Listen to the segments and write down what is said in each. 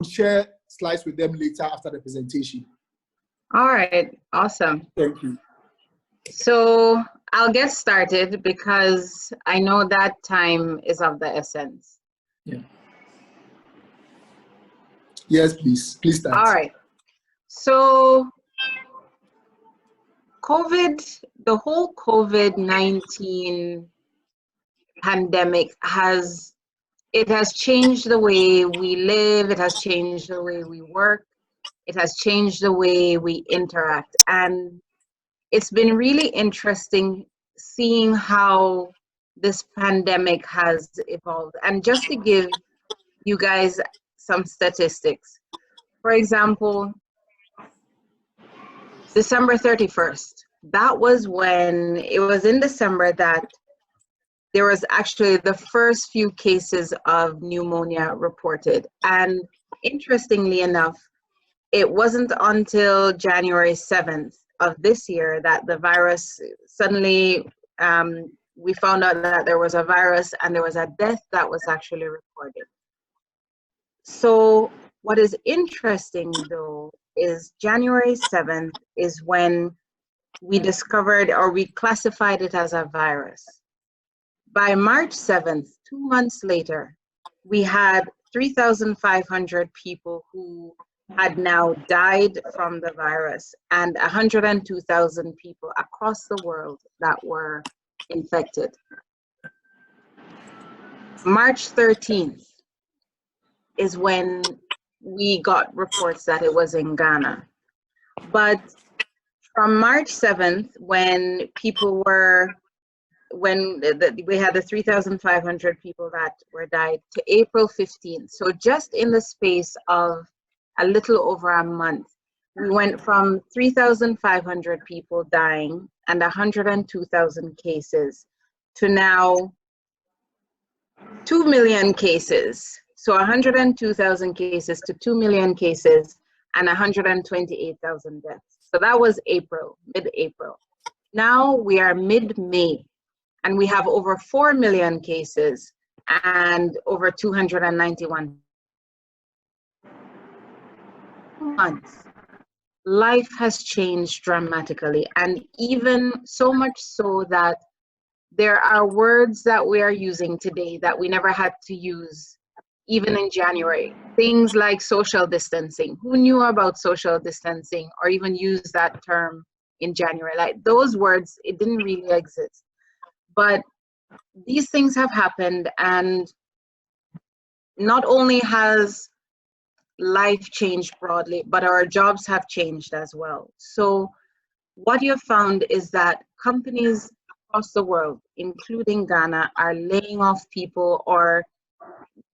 share slides with them later after the presentation. All right, awesome. Thank you. So I'll get started because I know that time is of the essence. Yeah. Yes, please. Please start. All right. So the whole COVID-19 pandemic has changed the way we live. It has changed the way we work. It has changed the way we interact. And it's been really interesting seeing how this pandemic has evolved. And just to give you guys some statistics, for example, December 31st, that was when, it was in December that there was actually the first few cases of pneumonia reported. And interestingly enough, it wasn't until January 7th of this year that the virus suddenly, we found out that there was a virus and there was a death that was actually reported. So what is interesting though is January 7th is when we discovered, or we classified it as a virus. By March 7th, 2 months later, we had 3,500 people who had now died from the virus and 102,000 people across the world that were infected. March 13th is when we got reports that it was in Ghana. But from March 7th, when people were, we had the 3,500 people that were died, to April 15th. So just in the space of a little over a month, we went from 3,500 people dying and 102,000 cases to now 2 million cases. So 102,000 cases to 2 million cases and 128,000 deaths. So that was April, mid-April. Now we are mid-May and we have over 4 million cases and over 291 months. Life has changed dramatically, and even so much so that there are words that we are using today that we never had to use even in January. Things like social distancing. Who knew about social distancing or even use that term in January? Like those words, it didn't really exist. But these things have happened, and not only has life changed broadly, but our jobs have changed as well. So what you've found is that companies across the world, including Ghana, are laying off people or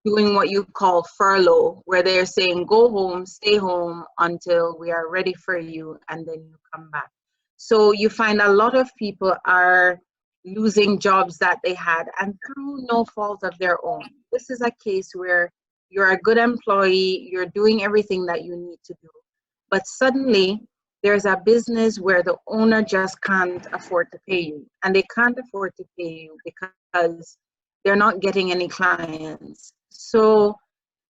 doing what you call furlough, where they're saying, go home, stay home until we are ready for you, and then you come back. So you find a lot of people are losing jobs that they had, and through no fault of their own. This is a case where you're a good employee, you're doing everything that you need to do, but suddenly there's a business where the owner just can't afford to pay you, and they can't afford to pay you because they're not getting any clients. So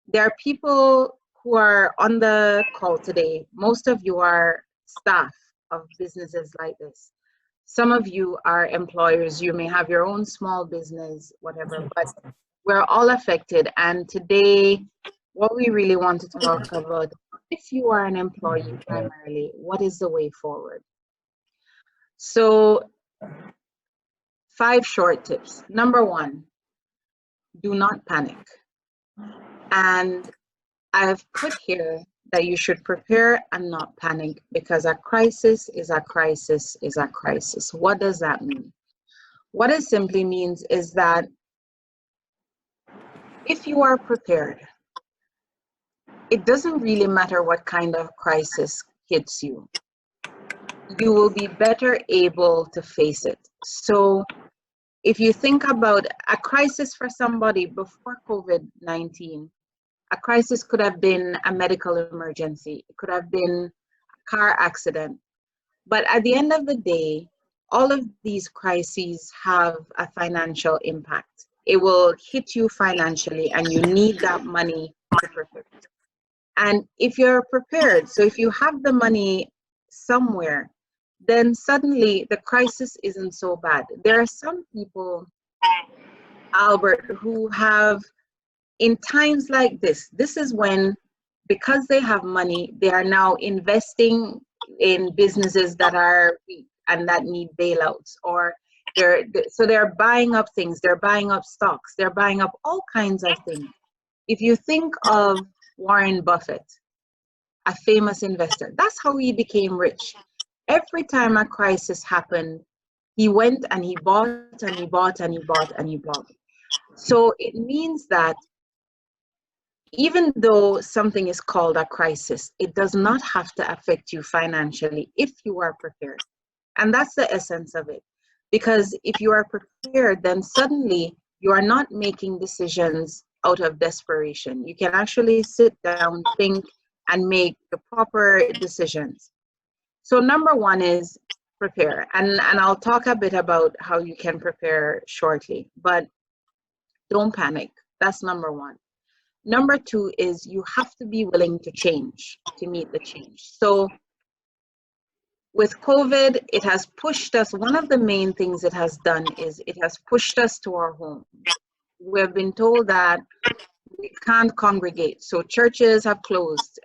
there are people who are on the call today. Most of you are staff of businesses like this. Some of you are employers. You may have your own small business, whatever, but we're all affected. And today, what we really want to talk about, if you are an employee primarily, what is the way forward? So 5 short tips. Number 1, do not panic. And I've put here that you should prepare and not panic, because a crisis is a crisis is a crisis. What does that mean? What it simply means is that if you are prepared, it doesn't really matter what kind of crisis hits you. You will be better able to face it. So if you think about a crisis for somebody before COVID-19, a crisis could have been a medical emergency. It could have been a car accident. But at the end of the day, all of these crises have a financial impact. It will hit you financially, and you need that money to protect. And if you're prepared, so if you have the money somewhere, then suddenly the crisis isn't so bad. There are some people, Albert, who have, in times like this is when, because they have money, they are now investing in businesses that are weak and that need bailouts, or they're buying up things, they're buying up stocks, they're buying up all kinds of things. If you think of Warren Buffett, a famous investor, that's how he became rich. Every time a crisis happened, he went and he bought and he bought and he bought and he bought. So it means that even though something is called a crisis, it does not have to affect you financially if you are prepared. And that's the essence of it. Because if you are prepared, then suddenly you are not making decisions out of desperation. You can actually sit down, think, and make the proper decisions. So number one is prepare. And I'll talk a bit about how you can prepare shortly, but don't panic. That's number one. Number two is you have to be willing to change, to meet the change. So with COVID, it has pushed us, one of the main things it has done is it has pushed us to our homes. We've been told that we can't congregate. So churches have closed,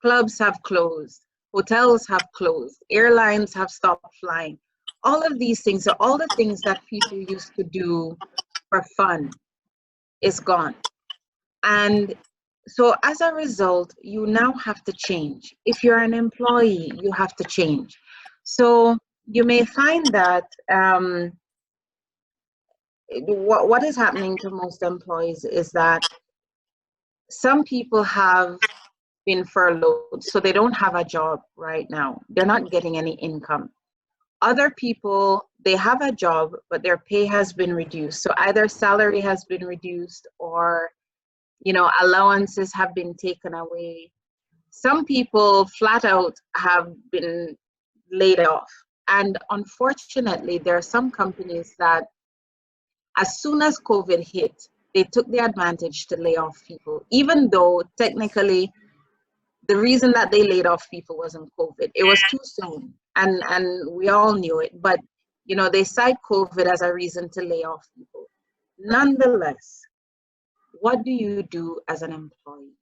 clubs have closed, hotels have closed, airlines have stopped flying. All of these things, so all the things that people used to do for fun is gone. And so as a result, you now have to change. If you're an employee, you have to change. So you may find that what is happening to most employees is that some people have been furloughed, so they don't have a job right now. They're not getting any income. Other people, they have a job, but their pay has been reduced. So either salary has been reduced or, you know, allowances have been taken away. Some people flat out have been laid off. And unfortunately, there are some companies that as soon as COVID hit, they took the advantage to lay off people, even though technically the reason that they laid off people wasn't COVID. It was too soon, and we all knew it. But you know, they cite COVID as a reason to lay off people. Nonetheless, what do you do as an employee?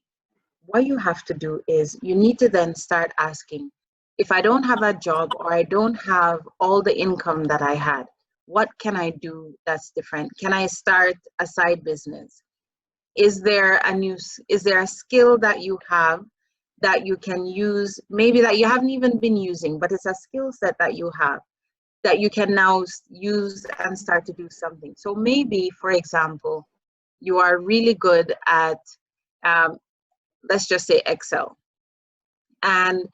What you have to do is you need to then start asking, if I don't have a job or I don't have all the income that I had, what can I do that's different? Can I start a side business? Is there a skill that you have that you can use, maybe that you haven't even been using, but it's a skill set that you have that you can now use and start to do something. So maybe, for example, you are really good at, let's just say Excel. And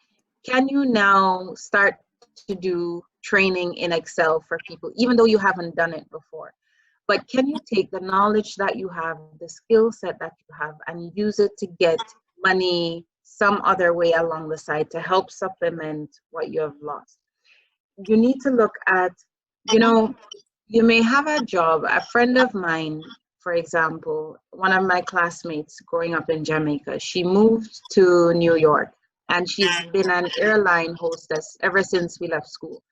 can you now start to do training in Excel for people, even though you haven't done it before? But can you take the knowledge that you have, the skill set that you have, and use it to get money some other way along the side to help supplement what you have lost? You need to look at, you know, you may have a job. A friend of mine, for example, one of my classmates growing up in Jamaica, she moved to New York and she's been an airline hostess ever since we left school.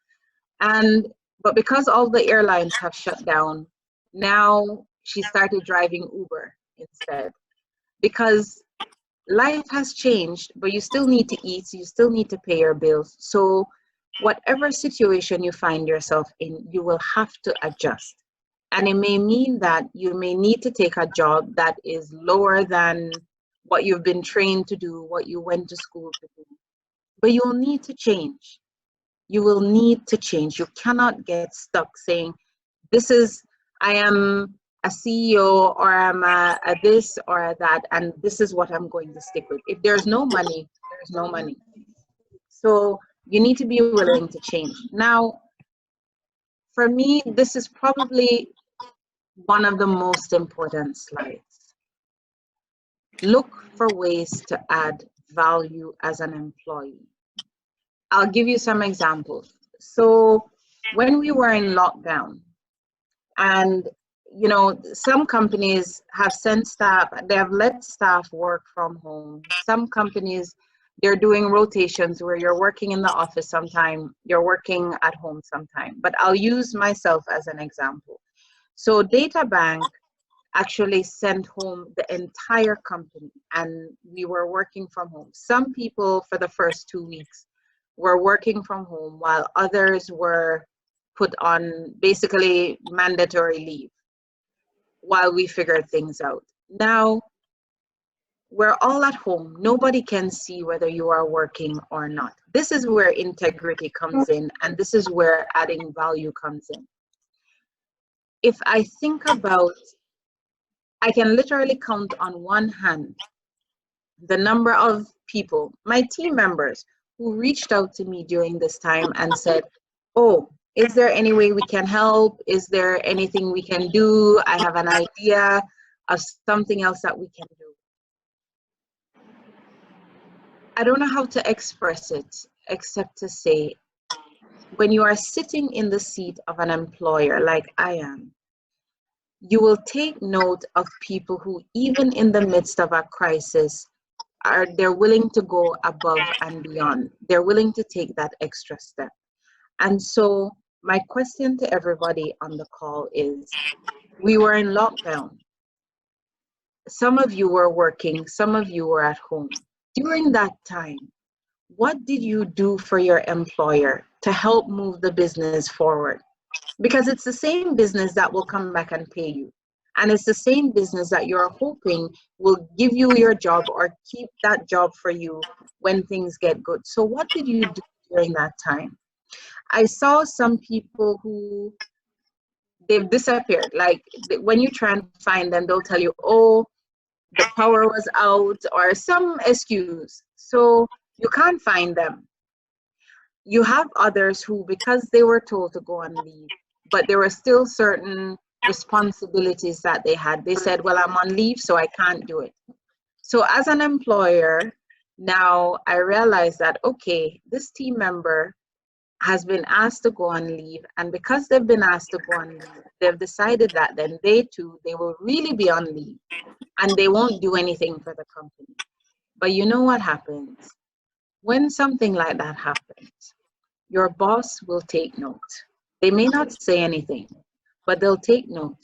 But because all the airlines have shut down, now she started driving Uber instead, because life has changed, but you still need to eat, so you still need to pay your bills. So whatever situation you find yourself in, you will have to adjust. And it may mean that you may need to take a job that is lower than what you've been trained to do, what you went to school to do. But you'll need to change. You will need to change. You cannot get stuck saying, I am a CEO, or I'm a this or a that, and this is what I'm going to stick with. If there's no money, there's no money. So you need to be willing to change. Now, for me, this is probably one of the most important slides. Look for ways to add value as an employee. I'll give you some examples. So when we were in lockdown, and you know, some companies have sent staff, they have let staff work from home. Some companies, they're doing rotations where you're working in the office sometime, you're working at home sometime. But I'll use myself as an example. So DataBank actually sent home the entire company and we were working from home. Some people for the first 2 weeks were working from home while others were put on basically mandatory leave while we figured things out. Now we're all at home. Nobody can see whether you are working or not. This is where integrity comes in, and this is where adding value comes in. If I think about, I can literally count on one hand the number of people, my team members, who reached out to me during this time and said, oh, is there any way we can help? Is there anything we can do? I have an idea of something else that we can do. I don't know how to express it except to say, when you are sitting in the seat of an employer like I am, you will take note of people who, even in the midst of a crisis, they're willing to go above and beyond. They're willing to take that extra step. And so my question to everybody on the call is, we were in lockdown. Some of you were working, some of you were at home. During that time, what did you do for your employer to help move the business forward? Because it's the same business that will come back and pay you. And it's the same business that you're hoping will give you your job or keep that job for you when things get good. So what did you do during that time? I saw some people who, they've disappeared. Like when you try and find them, they'll tell you, oh, the power was out or some excuse. So you can't find them. You have others who, because they were told to go on leave, but there were still certain responsibilities that they had. They said, well, I'm on leave, so I can't do it. So as an employer, now I realize that, okay, this team member has been asked to go on leave, and because they've been asked to go on leave, they've decided that then they too, they will really be on leave and they won't do anything for the company. But you know what happens? When something like that happens, your boss will take note. They may not say anything, but they'll take note.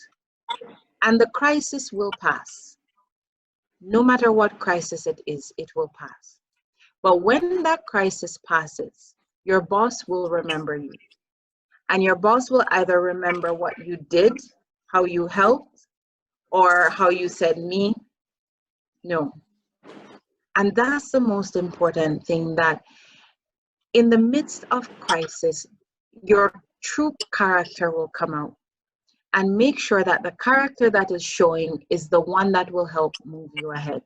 And the crisis will pass. No matter what crisis it is, it will pass. But when that crisis passes, your boss will remember you. And your boss will either remember what you did, how you helped, or how you said, me, no. And that's the most important thing, that in the midst of crisis, your true character will come out. And make sure that the character that is showing is the one that will help move you ahead.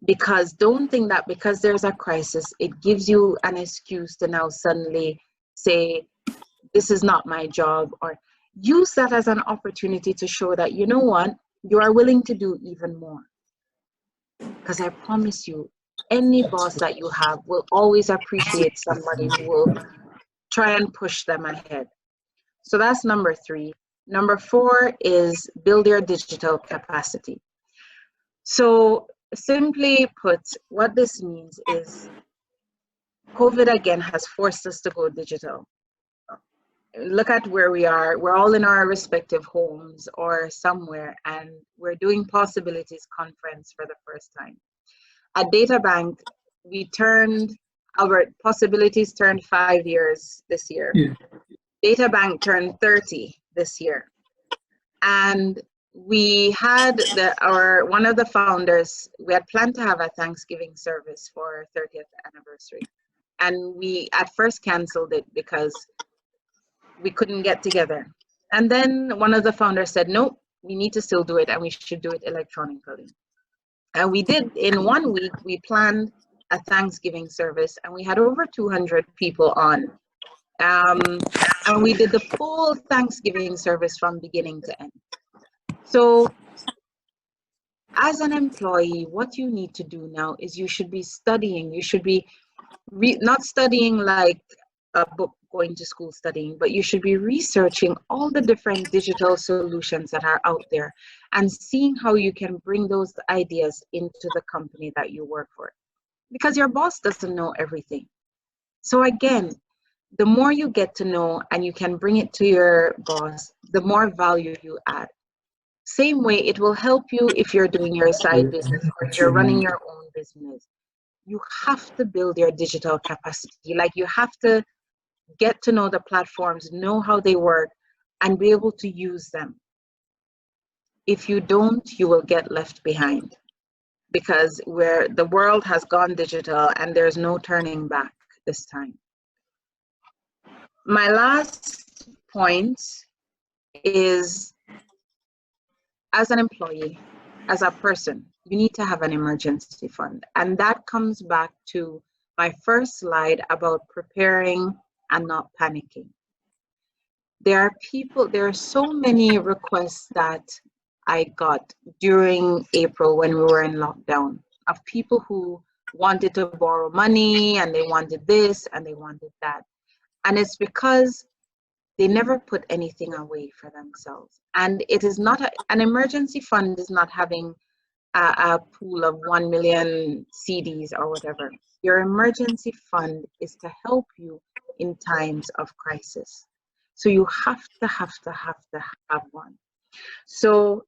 Because don't think that because there's a crisis, it gives you an excuse to now suddenly say, this is not my job, or use that as an opportunity to show that, you know what, you are willing to do even more. Because I promise you, any boss that you have will always appreciate somebody who will try and push them ahead. So that's number 3. Number 4 is build your digital capacity. So simply put, what this means is COVID again has forced us to go digital. Look at where we are. We're all in our respective homes or somewhere, and we're doing Possibilities Conference for the first time. At DataBank, our Possibilities turned 5 years this year. Yeah. DataBank turned 30 this year. And we had one of the founders, we had planned to have a Thanksgiving service for our 30th anniversary. And we at first canceled it because we couldn't get together. And then one of the founders said, no, we need to still do it, and we should do it electronically. And we did. In 1 week, we planned a Thanksgiving service, and we had over 200 people on. And we did the full Thanksgiving service from beginning to end. So as an employee, what you need to do now is you should be studying. You should be not studying like a book, going to school studying, but you should be researching all the different digital solutions that are out there and seeing how you can bring those ideas into the company that you work for. Because your boss doesn't know everything. So again, the more you get to know and you can bring it to your boss, the more value you add. Same way, it will help you if you're doing your side business or if you're running your own business. You have to build your digital capacity. Like, you have to get to know the platforms, know how they work, and be able to use them. If you don't, you will get left behind, because where the world has gone digital and there's no turning back this time. My last point is, as an employee, as a person, you need to have an emergency fund. And that comes back to my first slide about preparing and not panicking. There are so many requests that I got during April when we were in lockdown, of people who wanted to borrow money and they wanted this and they wanted that. And it's because they never put anything away for themselves. And it is not an emergency fund is not having a pool of 1 million CDs or whatever. Your emergency fund is to help you in times of crisis. So you have to have one. So,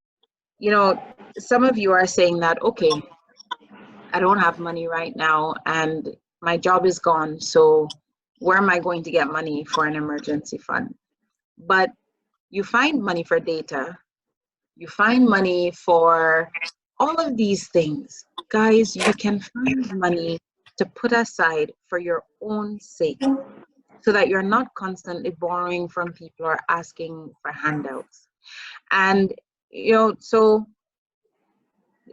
you know, some of you are saying that, okay, I don't have money right now and my job is gone. So where am I going to get money for an emergency fund? But you find money for data. You find money for all of these things. Guys, you can find money to put aside for your own sake, so that you're not constantly borrowing from people or asking for handouts. And, you know, so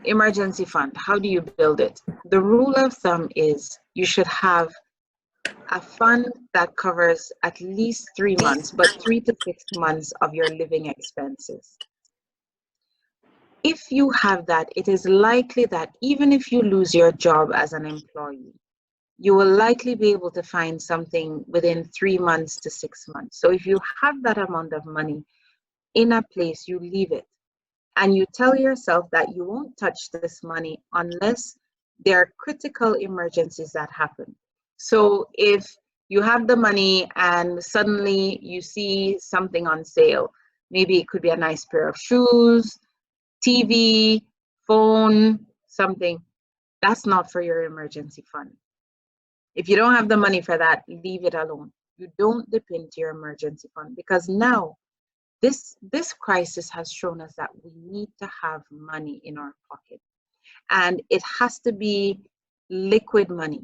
emergency fund, how do you build it? The rule of thumb is you should have a fund that covers at least 3 months, but 3 to 6 months of your living expenses. If you have that, it is likely that even if you lose your job as an employee, you will likely be able to find something within 3 months to 6 months. So if you have that amount of money in a place, you leave it. And you tell yourself that you won't touch this money unless there are critical emergencies that happen. So if you have the money and suddenly you see something on sale, maybe it could be a nice pair of shoes, TV, phone, something, that's not for your emergency fund. If you don't have the money for that, leave it alone. You don't dip into your emergency fund, because now this crisis has shown us that we need to have money in our pocket, and it has to be liquid money.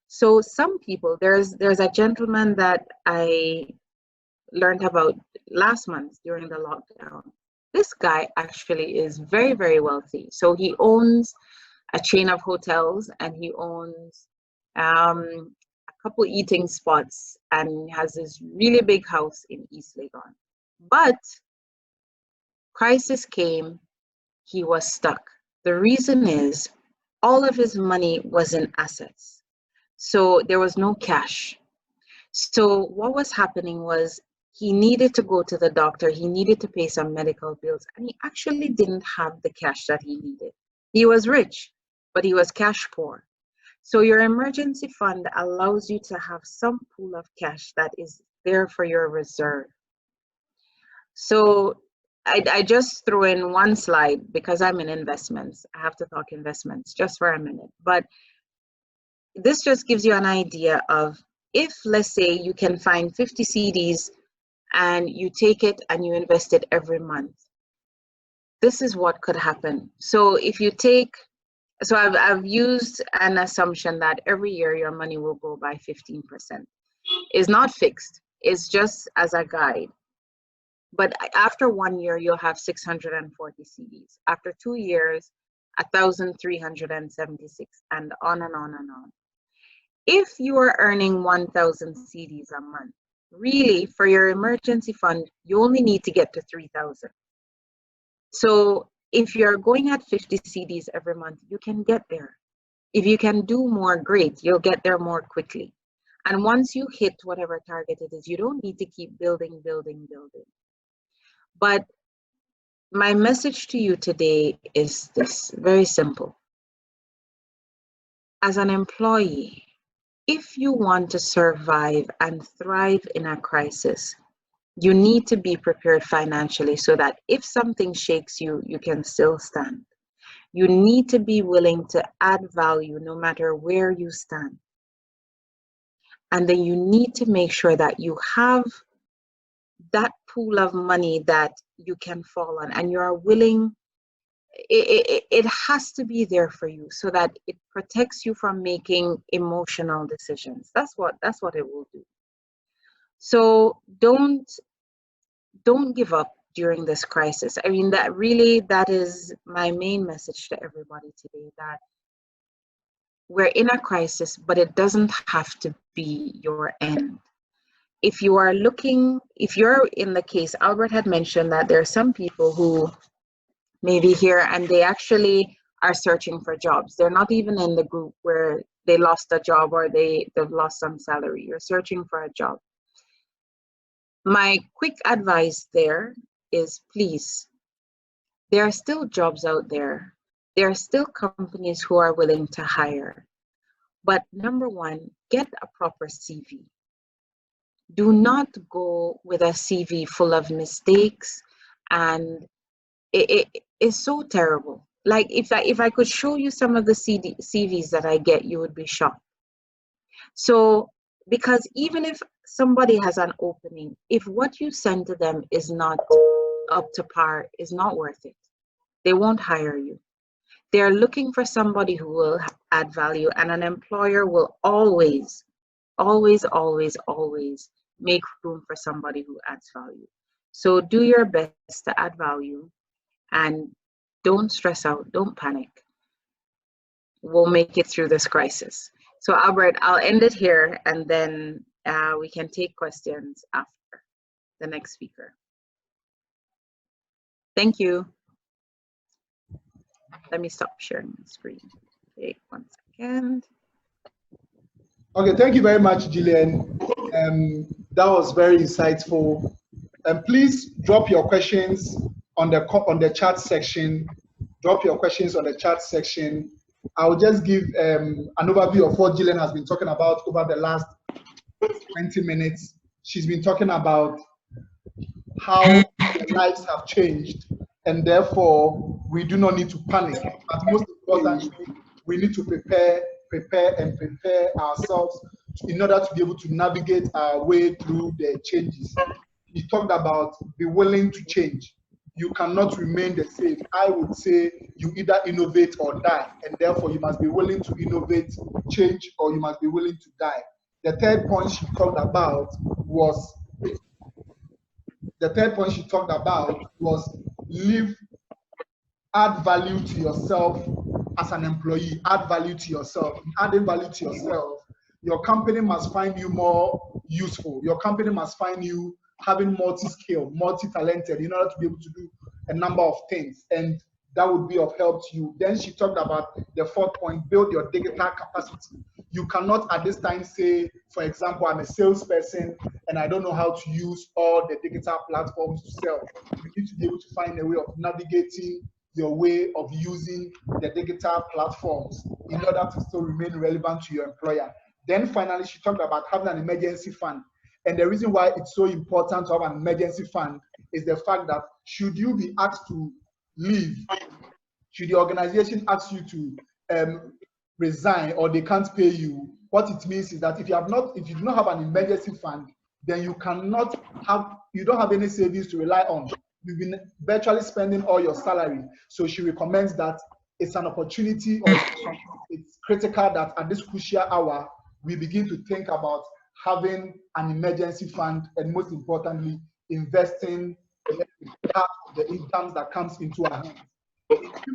So some people, there's a gentleman that I learned about last month during the lockdown. This guy actually is very, very wealthy. So he owns a chain of hotels and he owns a couple eating spots and has this really big house in East Legon. But crisis came, he was stuck. The reason is all of his money was in assets. So there was no cash. So what was happening was he needed to go to the doctor, he needed to pay some medical bills, and he actually didn't have the cash that he needed. He was rich, but he was cash poor. So your emergency fund allows you to have some pool of cash that is there for your reserve. So I just threw in one slide because I'm in investments. I have to talk investments just for a minute. But this just gives you an idea of, if, let's say, you can find 50 CDs and you take it and you invest it every month, this is what could happen. So if you take, so I've used an assumption that every year your money will go by 15%. It's not fixed, it's just as a guide. But after 1 year, you'll have 640 CDs. After 2 years, 1,376, and on and on and on. If you are earning 1,000 CDs a month, really, for your emergency fund, you only need to get to 3,000. So if you're going at 50 CDs every month, you can get there. If you can do more, great, you'll get there more quickly. And once you hit whatever target it is, you don't need to keep building, building, building. But my message to you today is this, very simple. As an employee, if you want to survive and thrive in a crisis, you need to be prepared financially so that if something shakes you, you can still stand. You need to be willing to add value no matter where you stand. And then you need to make sure that you have that pool of money that you can fall on, and you are willing, it has to be there for you so that it protects you from making emotional decisions. That's what it will do. So don't give up during this crisis. I mean, that is my main message to everybody today, that we're in a crisis, but it doesn't have to be your end. If you're in the case, Albert had mentioned that there are some people who may be here and they actually are searching for jobs. They're not even in the group where they lost a job or they've lost some salary. You're searching for a job. My quick advice there is, please, there are still jobs out there. There are still companies who are willing to hire. But number one, get a proper CV. Do not go with a CV full of mistakes, and it is so terrible. Like if I could show you some of the CVs that I get, you would be shocked. So, because even if somebody has an opening, if what you send to them is not up to par, is not worth it, they won't hire you. They're looking for somebody who will add value, and an employer will always, always, always, always make room for somebody who adds value. So do your best to add value and don't stress out, don't panic. We'll make it through this crisis. So Albert, I'll end it here and then we can take questions after the next speaker. Thank you. Let me stop sharing the screen. Okay, 1 second. Okay, thank you very much, Gillian. That was very insightful. And please drop your questions on the chat section. Drop your questions on the chat section. I'll just give an overview of what Gillian has been talking about over the last 20 minutes. She's been talking about how lives have changed, and therefore we do not need to panic. But most importantly, we need to prepare ourselves in order to be able to navigate our way through the changes. He talked about be willing to change. You cannot remain the same. I would say you either innovate or die, and therefore you must be willing to innovate, change, or you must be willing to die. The third point she talked about was live, add value to yourself as an employee, add value to yourself. Adding value to yourself, your company must find you more useful. Your company must find you having multi-skilled, multi-talented in order to be able to do a number of things. And that would be of help to you. Then she talked about the fourth point, build your digital capacity. You cannot at this time say, for example, I'm a salesperson and I don't know how to use all the digital platforms to sell. You need to be able to find a way of navigating your way of using the digital platforms in order to still remain relevant to your employer. Then finally, she talked about having an emergency fund. And the reason why it's so important to have an emergency fund is the fact that should you be asked to leave, should the organization ask you to resign or they can't pay you, what it means is that if you do not have an emergency fund, then you don't have any savings to rely on. You've been virtually spending all your salary. So she recommends that it's an opportunity, or it's critical that at this crucial hour, we begin to think about having an emergency fund, and most importantly, investing part of the incomes that comes into our hands.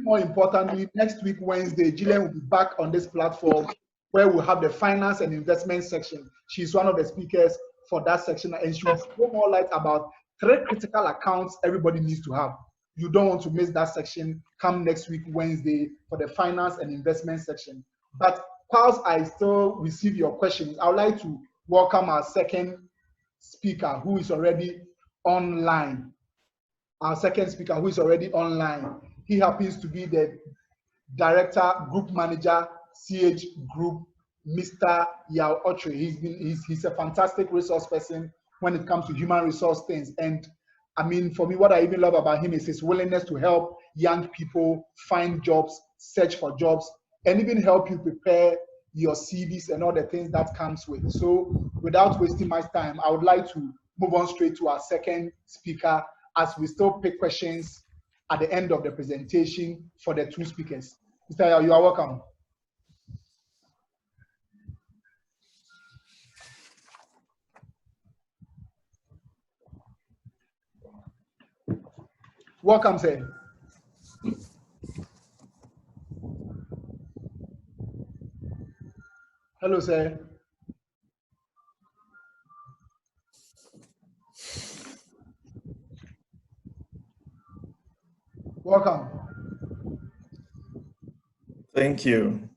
More importantly, next week, Wednesday, Gillian will be back on this platform where we'll have the finance and investment section. She's one of the speakers for that section, and she will throw more light about 3 critical accounts everybody needs to have. You don't want to miss that section. Come next week, Wednesday, for the finance and investment section. But whilst I still receive your questions, I would like to welcome our second speaker who is already online. Our second speaker who is already online. He happens to be the Director, Group Manager, CH Group, Mr. Yao Ochre. He's a fantastic resource person when it comes to human resource things. And I mean, for me, what I even love about him is his willingness to help young people find jobs, search for jobs, and even help you prepare your CVs and all the things that comes with. So without wasting my time, I would like to move on straight to our second speaker as we still pick questions at the end of the presentation for the two speakers. Mr. Yao, you are welcome. Welcome, sir. Hello, sir. Welcome. Thank you.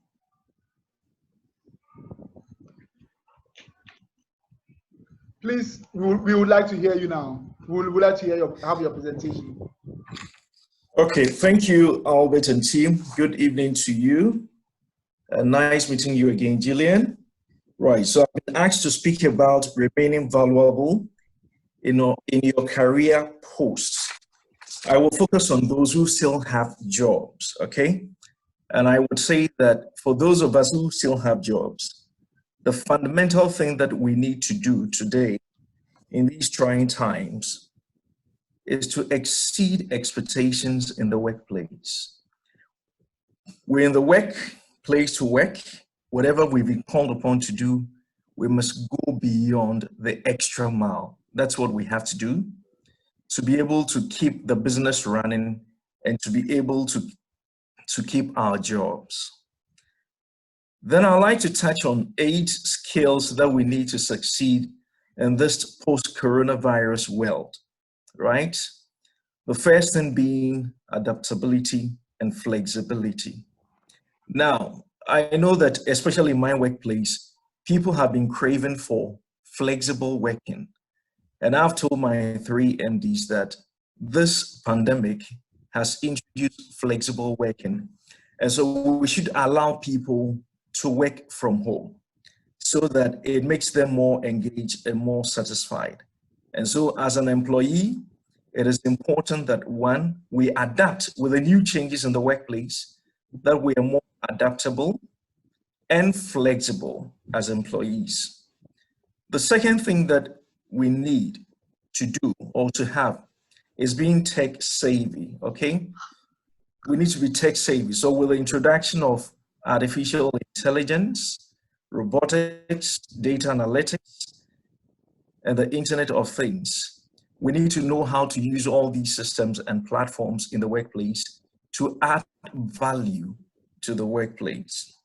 Please, we would like to hear you now. We would like to hear have your presentation. Okay, thank you, Albert and team. Good evening to you. Nice meeting you again, Gillian. Right, so I've been asked to speak about remaining valuable in your career posts. I will focus on those who still have jobs, okay? And I would say that for those of us who still have jobs, the fundamental thing that we need to do today in these trying times is to exceed expectations in the workplace. We're in the workplace to work. Whatever we've been called upon to do, we must go beyond the extra mile. That's what we have to do to be able to keep the business running and to be able to keep our jobs. Then I'd like to touch on 8 skills that we need to succeed in this post-coronavirus world, right? The first thing being adaptability and flexibility. Now, I know that especially in my workplace, people have been craving for flexible working. And I've told my 3 MDs that this pandemic has introduced flexible working. And so we should allow people to work from home so that it makes them more engaged and more satisfied. And so as an employee, it is important that 1, we adapt with the new changes in the workplace, that we are more adaptable and flexible as employees. The second thing that we need to do or to have is being tech savvy, okay? We need to be tech savvy. So with the introduction of artificial intelligence, robotics, data analytics, and the Internet of Things, we need to know how to use all these systems and platforms in the workplace to add value to the workplace.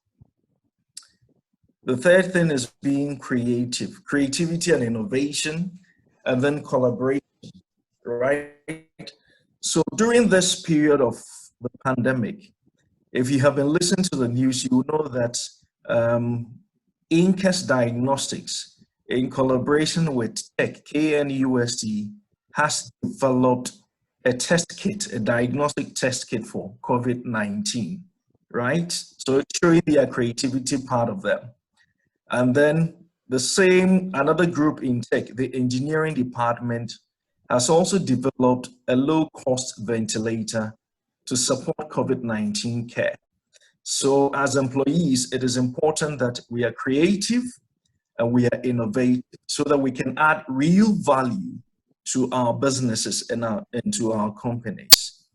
The third thing is being creative, creativity and innovation, and then collaboration, right? So during this period of the pandemic, if you have been listening to the news, you know that Incas Diagnostics, in collaboration with Tech, KNUST, has developed a test kit, a diagnostic test kit for COVID-19, right? So it's showing their creativity part of them. And then another group in Tech, the engineering department, has also developed a low-cost ventilator to support COVID-19 care. So as employees, it is important that we are creative and we are innovative so that we can add real value to our businesses and to our companies.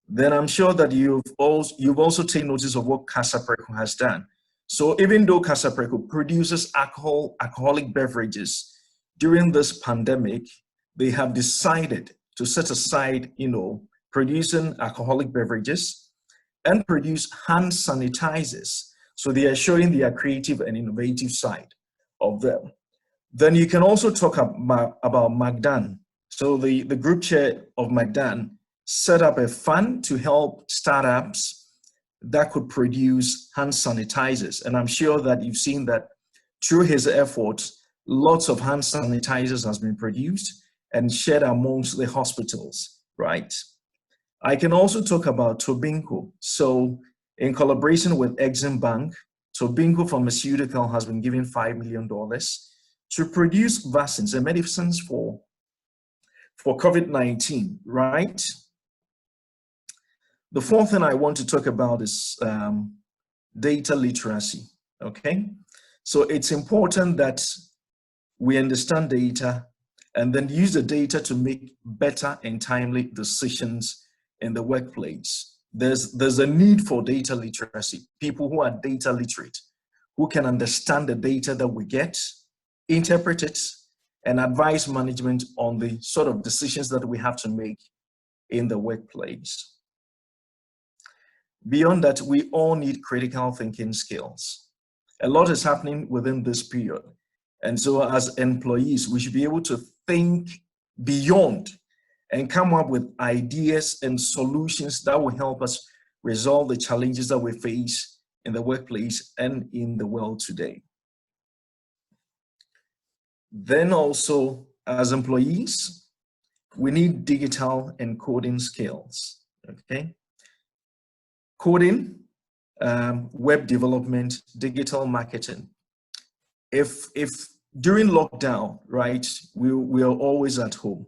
Then I'm sure that you've also taken notice of what Casapreco has done. So even though Casapreco produces alcoholic beverages during this pandemic, they have decided to set aside, producing alcoholic beverages and produce hand sanitizers. So they are showing their creative and innovative side of them. Then you can also talk about Magdan. So the group chair of Magdan set up a fund to help startups that could produce hand sanitizers. And I'm sure that you've seen that through his efforts, Lots of hand sanitizers has been produced and shared amongst the hospitals, right? I can also talk about Tobinco. So in collaboration with Exim Bank, Tobinco Pharmaceutical has been given $5 million to produce vaccines and medicines for COVID-19, right? The fourth thing I want to talk about is data literacy, okay? So it's important that we understand data and then use the data to make better and timely decisions in the workplace. There's a need for data literacy, people who are data literate, who can understand the data that we get, interpret it, and advise management on the sort of decisions that we have to make in the workplace. Beyond that, we all need critical thinking skills. A lot is happening within this period. And so as employees, we should be able to think beyond and come up with ideas and solutions that will help us resolve the challenges that we face in the workplace and in the world today. Then also, as employees, we need digital and coding skills, okay? Coding, web development, digital marketing. If during lockdown, right, we are always at home,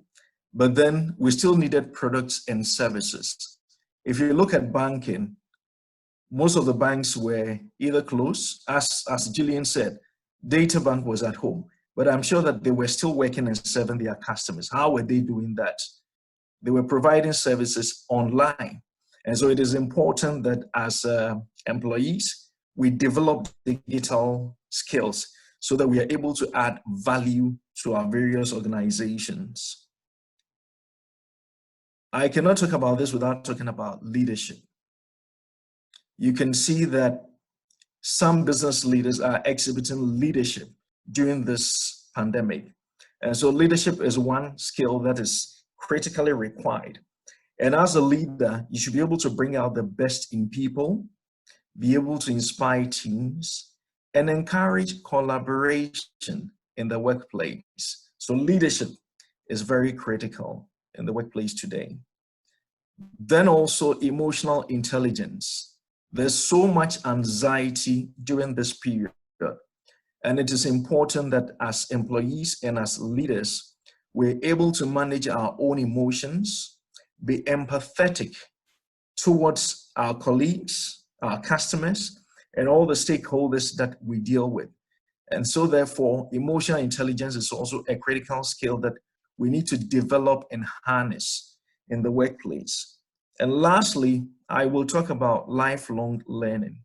but then we still needed products and services. If you look at banking, most of the banks were either closed, as Gillian said, Data Bank was at home, but I'm sure that they were still working and serving their customers. How were they doing that? They were providing services online. And so it is important that as employees, we develop digital skills so that we are able to add value to our various organizations. I cannot talk about this without talking about leadership. You can see that some business leaders are exhibiting leadership during this pandemic. And so leadership is one skill that is critically required. And as a leader, you should be able to bring out the best in people, be able to inspire teams, and encourage collaboration in the workplace. So leadership is very critical in the workplace today. Then also emotional intelligence. There's so much anxiety during this period, and it is important that as employees and as leaders, we're able to manage our own emotions, be empathetic towards our colleagues, our customers, and all the stakeholders that we deal with. And so therefore, emotional intelligence is also a critical skill that we need to develop and harness in the workplace. And lastly, I will talk about lifelong learning.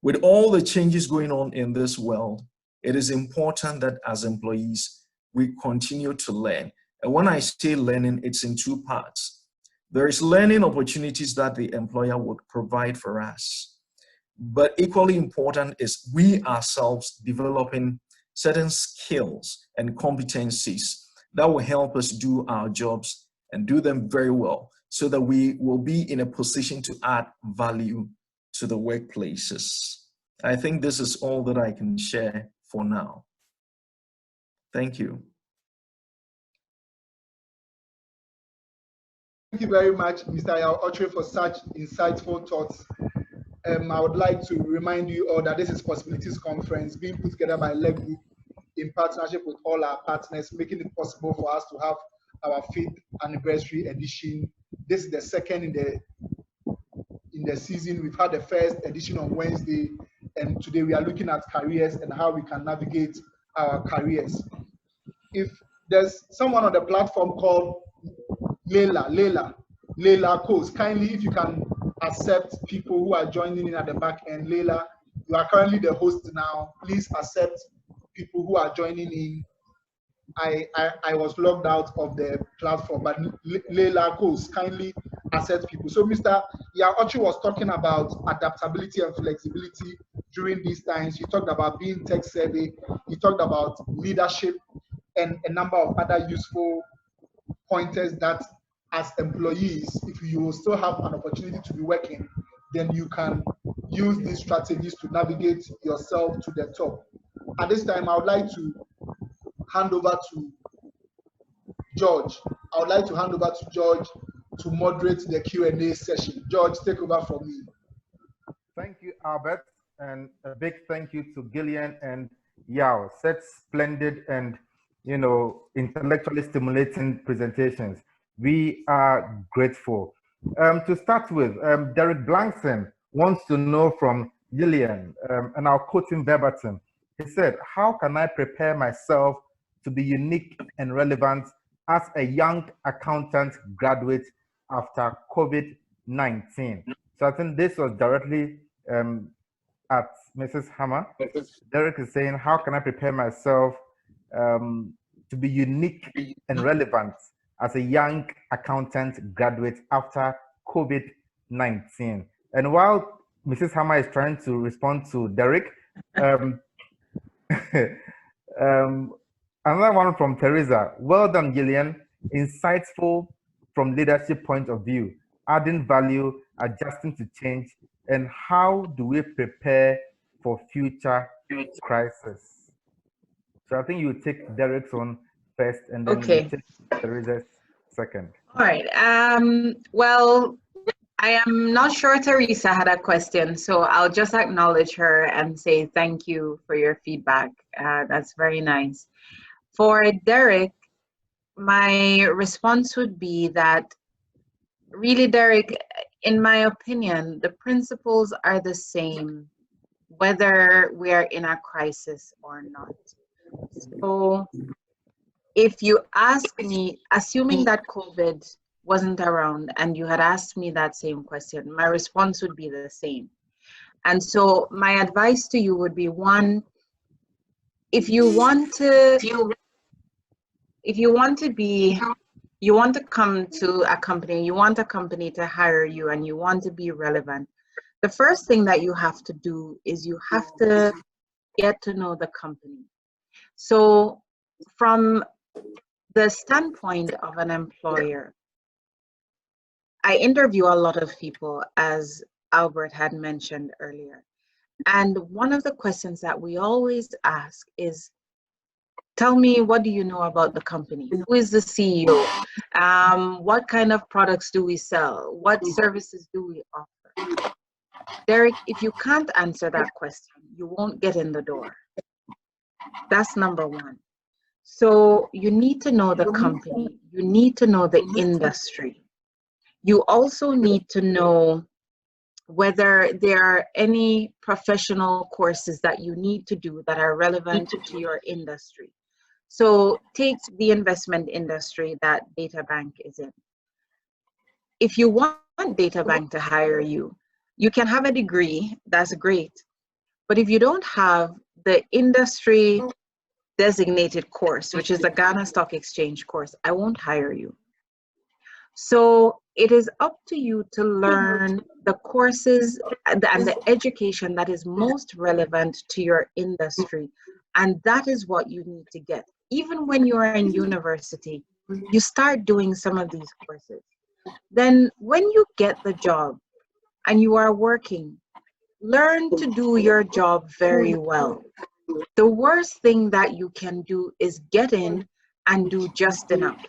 With all the changes going on in this world, it is important that as employees, we continue to learn. And when I say learning, it's in two parts. There is learning opportunities that the employer would provide for us. But equally important is we ourselves developing certain skills and competencies that will help us do our jobs and do them very well so that we will be in a position to add value to the workplaces. I think this is all that I can share for now. Thank you. Thank you very much, Mr. Yaw-Otwere, for such insightful thoughts. I would like to remind you all that this is Possibilities Conference being put together by LEC Group in partnership with all our partners, making it possible for us to have our 5th anniversary edition. This is the second in the season. We've had the first edition on Wednesday, and today we are looking at careers and how we can navigate our careers. If there's someone on the platform called Leila Coase, kindly if you can accept people who are joining in at the back end. Leila, you are currently the host now. Please accept people who are joining in. I was logged out of the platform, but Leila Coase, kindly accept people. So Mr. Yaw-Otwere was talking about adaptability and flexibility during these times. He talked about being tech savvy. He talked about leadership and a number of other useful pointers that as employees, if you will still have an opportunity to be working, then you can use these strategies to navigate yourself to the top. At this time, I would like to hand over to George. I would like to hand over to George to moderate the Q&A session. George, take over from me. Thank you, Albert, and a big thank you to Gillian and Yao. Such splendid and intellectually stimulating presentations. We are grateful. To start with, Derek Blankson wants to know from Gillian, and I'll quote him verbatim. He said, "How can I prepare myself to be unique and relevant as a young accountant graduate after COVID-19?" So I think this was directly at Mrs. Hammer. Derek is saying, how can I prepare myself to be unique and relevant as a young accountant graduate after COVID-19? And while Mrs. Hammer is trying to respond to Derek, another one from Teresa. Well done, Gillian. Insightful from leadership point of view, adding value, adjusting to change, and how do we prepare for future crisis? So I think you take Derek's one first, and then you take Teresa's second. All right. Well, I am not sure Teresa had a question, so I'll just acknowledge her and say thank you for your feedback. That's very nice. For Derek, my response would be that really, Derek, in my opinion, the principles are the same whether we are in a crisis or not. So if you ask me, assuming that COVID wasn't around and you had asked me that same question, my response would be the same. And so my advice to you would be, one, if you want to come to a company, you want a company to hire you, and you want to be relevant, the first thing that you have to do is you have to get to know the company. So from the standpoint of an employer, I interview a lot of people, as Albert had mentioned earlier. And one of the questions that we always ask is, tell me, what do you know about the company? Who is the CEO? What kind of products do we sell? What services do we offer? Derek, if you can't answer that question, you won't get in the door. That's number one. So you need to know the company. You need to know the industry. You also need to know whether there are any professional courses that you need to do that are relevant to your industry. So take the investment industry that DataBank is in. If you want DataBank to hire you, you can have a degree, that's great. But if you don't have the industry designated course, which is the Ghana Stock Exchange course, I won't hire you. So it is up to you to learn the courses and the education that is most relevant to your industry. And that is what you need to get. Even when you are in university, you start doing some of these courses. Then when you get the job and you are working, learn to do your job very well. The worst thing that you can do is get in and do just enough.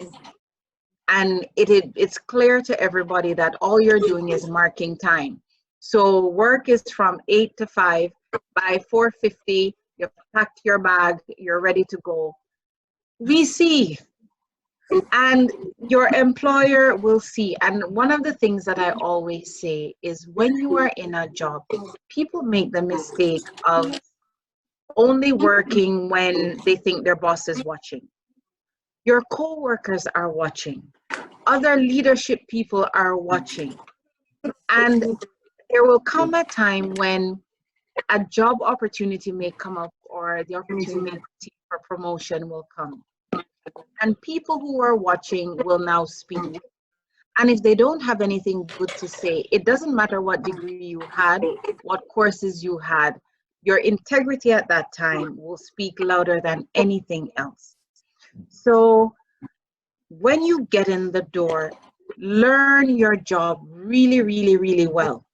And it's clear to everybody that all you're doing is marking time. So work is from 8 to 5. By 4:50, you've packed your bag, you're ready to go. We see, and your employer will see. And one of the things that I always say is, when you are in a job, people make the mistake of only working when they think their boss is watching. Your co-workers are watching. Other leadership people are watching. And there will come a time when a job opportunity may come up, or the opportunity for promotion will come. And people who are watching will now speak. And if they don't have anything good to say, it doesn't matter what degree you had, what courses you had, your integrity at that time will speak louder than anything else. So when you get in the door, learn your job really, really, really well.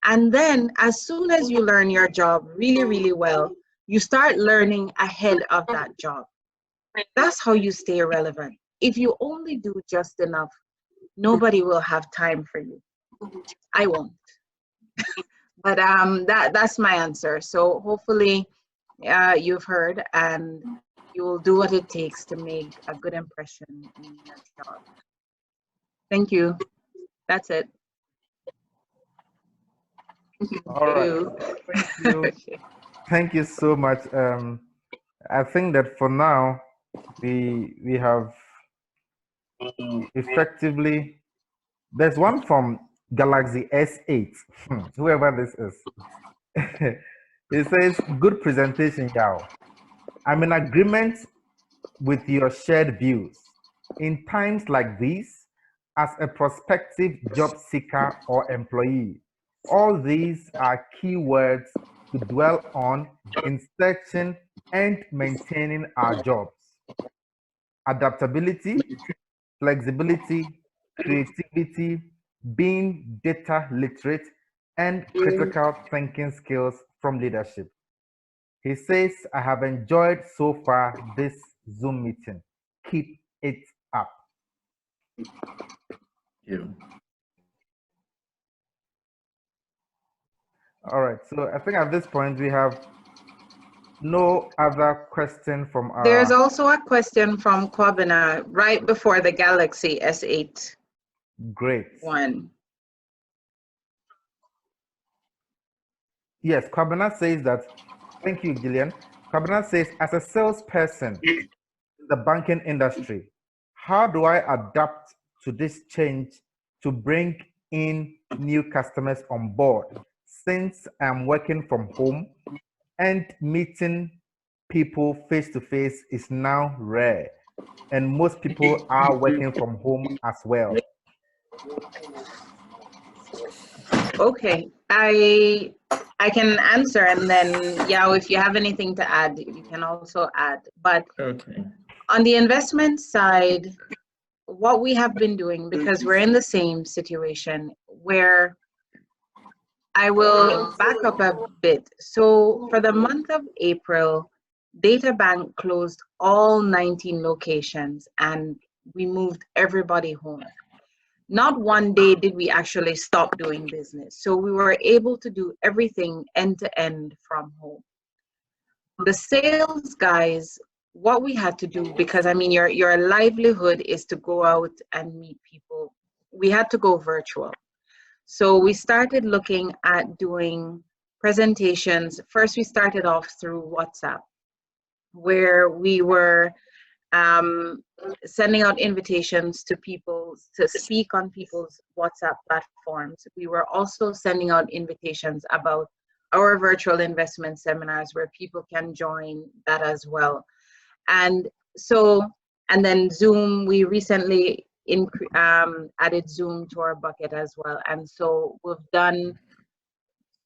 And then as soon as you learn your job really, really well, you start learning ahead of that job. That's how you stay relevant. If you only do just enough, nobody will have time for you. I won't. But that's my answer. So hopefully you've heard, and you will do what it takes to make a good impression in your job. Thank you. That's it. All right. Thank you. Okay. Thank you so much. I think that for now, we have effectively. There's one from Galaxy S8. Whoever this is. It says, "Good presentation, Yao. I'm in agreement with your shared views. In times like these, as a prospective job seeker or employee, all these are key words to dwell on in searching and maintaining our jobs. Adaptability, flexibility, creativity, being data literate, and critical thinking skills from leadership." He says, "I have enjoyed so far this Zoom meeting. Keep it up." Yeah. All right. So I think at this point we have no other question from our. There's also a question from Kwabena right before the Galaxy S8 Great. one. Yes, Kwabena says that. Thank you, Gillian. Kwabena says, "As a salesperson in the banking industry, how do I adapt to this change to bring in new customers on board, since I'm working from home and meeting people face to face is now rare, and most people are working from home as well?" Okay, I can answer, and then Yao, if you have anything to add, you can also add. But Okay. on the investment side, what we have been doing, because we're in the same situation, where I will back up a bit. So for the month of April, DataBank closed all 19 locations and we moved everybody home. Not one day did we actually stop doing business. So we were able to do everything end to end from home. The sales guys, what we had to do, because I mean, your livelihood is to go out and meet people. We had to go virtual. So we started looking at doing presentations. First, we started off through WhatsApp, where we were sending out invitations to people to speak on people's WhatsApp platforms. We were also sending out invitations about our virtual investment seminars where people can join that as well. And so, and then Zoom, we recently added Zoom to our bucket as well. And so we've done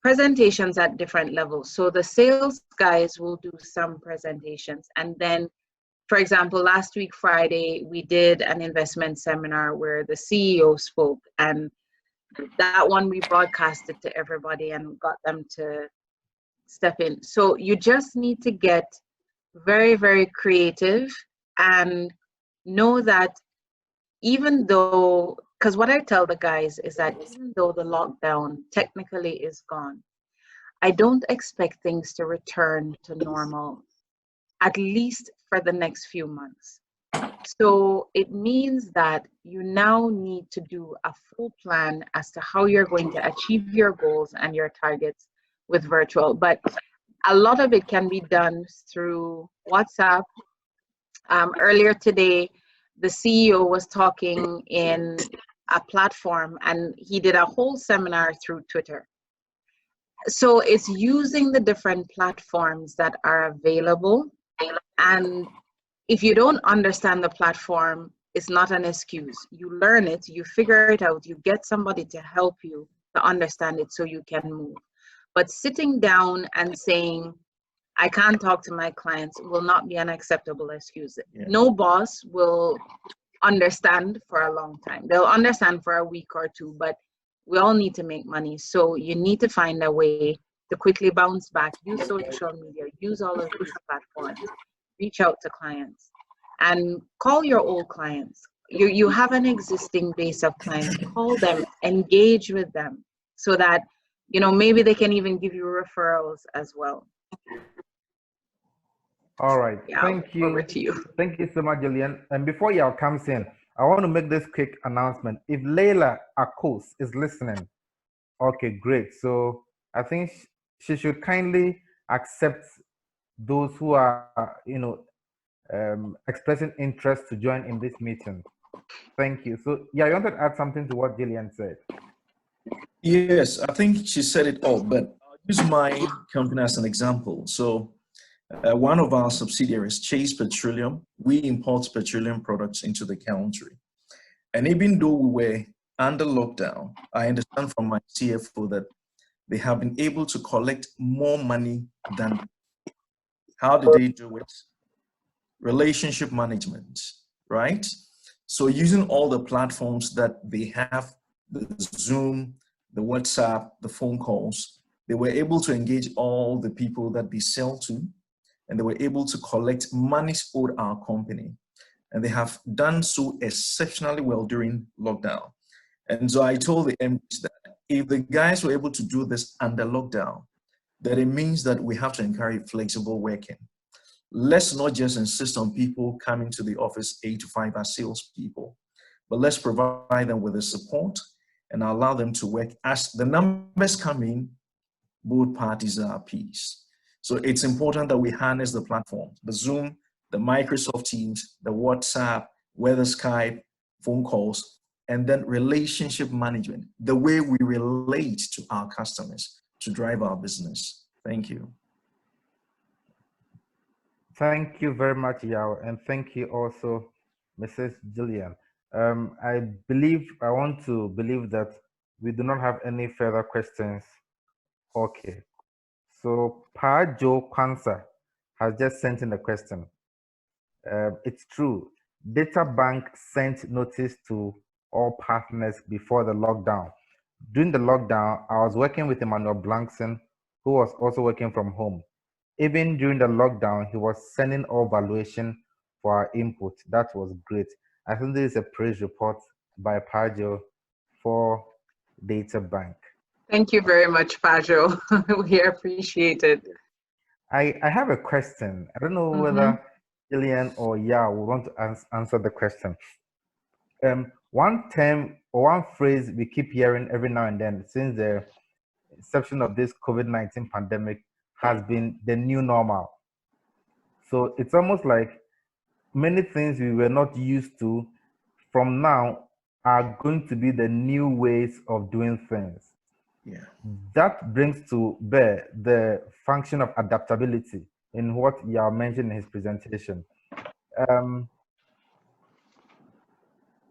presentations at different levels. So the sales guys will do some presentations. And then, for example, last week, Friday, we did an investment seminar where the CEO spoke, and that one we broadcasted to everybody and got them to step in. So you just need to get very, very creative and know that even though, because what I tell the guys is that even though the lockdown technically is gone, I don't expect things to return to normal, at least for the next few months. So it means that you now need to do a full plan as to how you're going to achieve your goals and your targets with virtual. But a lot of it can be done through WhatsApp. Earlier today, the CEO was talking in a platform and he did a whole seminar through Twitter. So it's using the different platforms that are available. And if you don't understand the platform, it's not an excuse. You learn it, you figure it out, you get somebody to help you to understand it so you can move. But sitting down and saying, I can't talk to my clients will not be an acceptable excuse. Yeah. No boss will understand for a long time. They'll understand for a week or two, but we all need to make money. So you need to find a way to quickly bounce back, use social media, use all of these platforms, reach out to clients. and call your old clients. You have an existing base of clients, call them, engage with them, so that, you know, maybe they can even give you referrals as well. All right, Yeah, thank you. over to you. Thank you so much, Gillian. And before Yao comes in, I want to make this quick announcement. If Leila Akos is listening, okay, great. So I think she should kindly accept those who are, you know, expressing interest to join in this meeting. Thank you. So yeah, you wanted to add something to what Gillian said? Yes, I think she said it all, but I'll use my company as an example. So one of our subsidiaries, Chase Petroleum, we import petroleum products into the country. And even though we were under lockdown, I understand from my CFO that they have been able to collect more money than. How did they do it? Relationship management, right? So using all the platforms that they have, the Zoom, the WhatsApp, the phone calls, they were able to engage all the people that they sell to, and they were able to collect money owed our company. And they have done so exceptionally well during lockdown. And so I told the MDs that if the guys were able to do this under lockdown, then it means that we have to encourage flexible working. Let's not just insist on people coming to the office 8 to 5 as salespeople, but let's provide them with the support and allow them to work. As the numbers come in, both parties are at peace. So it's important that we harness the platform, the Zoom, the Microsoft Teams, the WhatsApp, whether Skype, phone calls, and then relationship management, the way we relate to our customers to drive our business. Thank you. Thank you very much, Yao, and thank you also, Mrs. Gillian. I want to believe that we do not have any further questions. Okay. So Pa Joe Kwanzaa has just sent in a question. It's true. Data Bank sent notice to all partners before the lockdown. During the lockdown, I was working with Emmanuel Blankson, who was also working from home. Even during the lockdown, he was sending all valuation for our input. That was great. I think this is a praise report by Pajo for Data Bank. Thank you very much, Pajo. We appreciate it. I have a question. I don't know whether Gillian or Yao will want to answer the question. One term or one phrase we keep hearing every now and then since the inception of this COVID-19 pandemic has been the new normal. So it's almost like many things we were not used to from now are going to be the new ways of doing things. Yeah. That brings to bear the function of adaptability in what Yao mentioned in his presentation.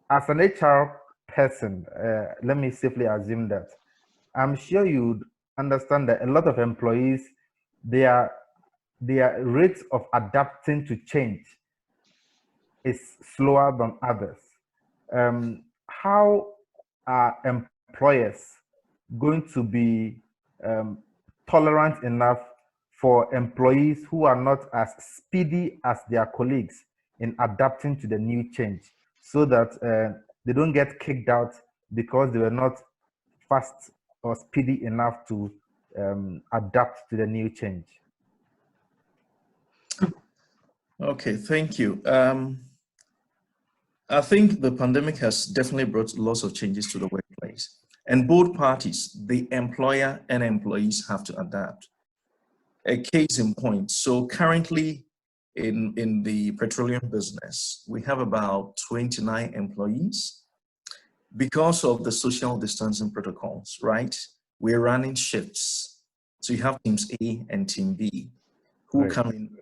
As an HR person, let me safely assume that I'm sure you understand that a lot of employees, their rates of adapting to change is slower than others. How are employers going to be tolerant enough for employees who are not as speedy as their colleagues in adapting to the new change, so that they don't get kicked out because they were not fast or speedy enough to adapt to the new change? Okay, thank you. I think the pandemic has definitely brought lots of changes to the workplace, and both parties, the employer and employees, have to adapt. A case in point, so currently in the petroleum business, we have about 29 employees. Because of the social distancing protocols, right? We're running shifts. So you have teams A and team B who come in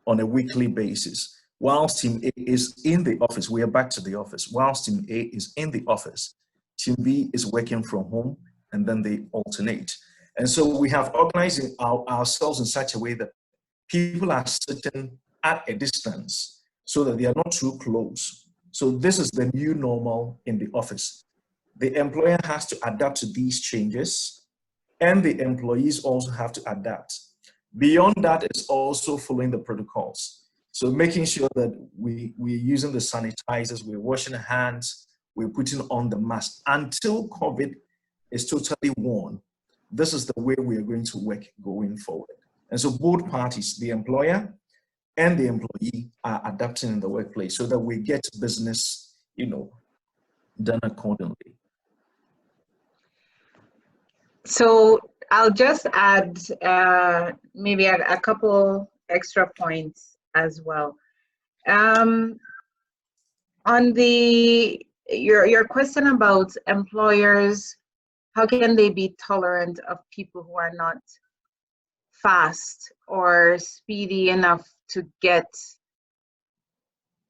on a weekly basis. Whilst team A is in the office, we are back to the office. Whilst team A is in the office, team B is working from home, and then they alternate. And so we have organized ourselves in such a way that people are sitting at a distance so that they are not too close. So this is the new normal in the office. The employer has to adapt to these changes, and the employees also have to adapt. Beyond that is also following the protocols. So making sure that we're using the sanitizers, we're washing our hands, we're putting on the mask until COVID is totally worn. This is the way we are going to work going forward. And so both parties, the employer and the employee, are adapting in the workplace so that we get business, done accordingly. So I'll just add maybe a couple extra points as well. On your question about employers, how can they be tolerant of people who are not fast or speedy enough to get,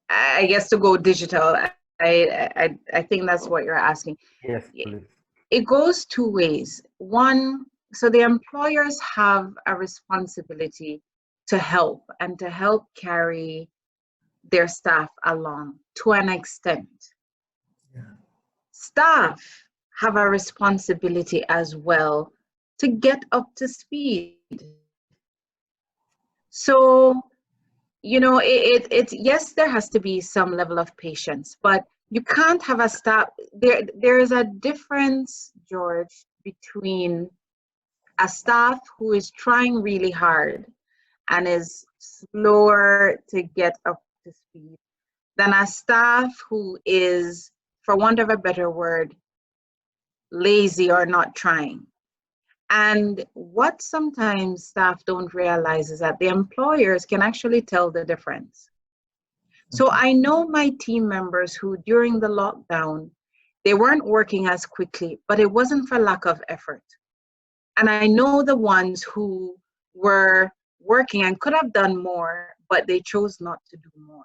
I guess, to go digital? I think that's what you're asking. Yes, please. It goes two ways. One, so the employers have a responsibility to help and to help carry their staff along to an extent. Yeah. Staff have a responsibility as well to get up to speed. So, yes, there has to be some level of patience, but you can't have a staff. There is a difference, George, between a staff who is trying really hard and is slower to get up to speed than a staff who is, for want of a better word, lazy or not trying. And what sometimes staff don't realize is that the employers can actually tell the difference. So I know my team members who during the lockdown, they weren't working as quickly, but it wasn't for lack of effort. And I know the ones who were working and could have done more, but they chose not to do more.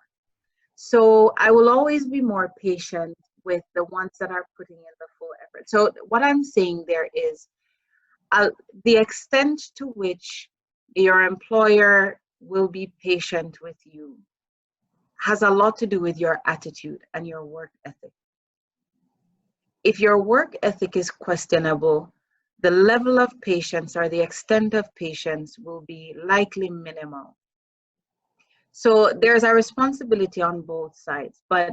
So I will always be more patient with the ones that are putting in the full effort. So what I'm saying there is the extent to which your employer will be patient with you has a lot to do with your attitude and your work ethic. If your work ethic is questionable, the level of patience or the extent of patience will be likely minimal. So there's a responsibility on both sides, but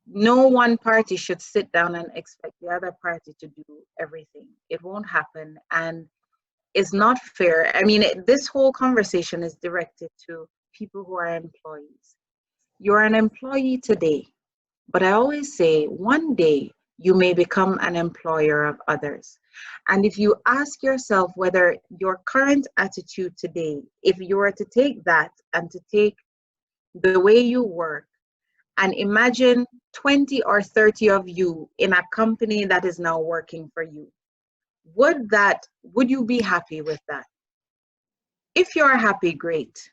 no one party should sit down and expect the other party to do everything. It won't happen, and it's not fair. I mean, this whole conversation is directed to people who are employees. You're an employee today, but I always say one day you may become an employer of others. And if you ask yourself whether your current attitude today, if you were to take that and to take the way you work, and imagine 20 or 30 of you in a company that is now working for you, would you be happy with that? If you're happy, great.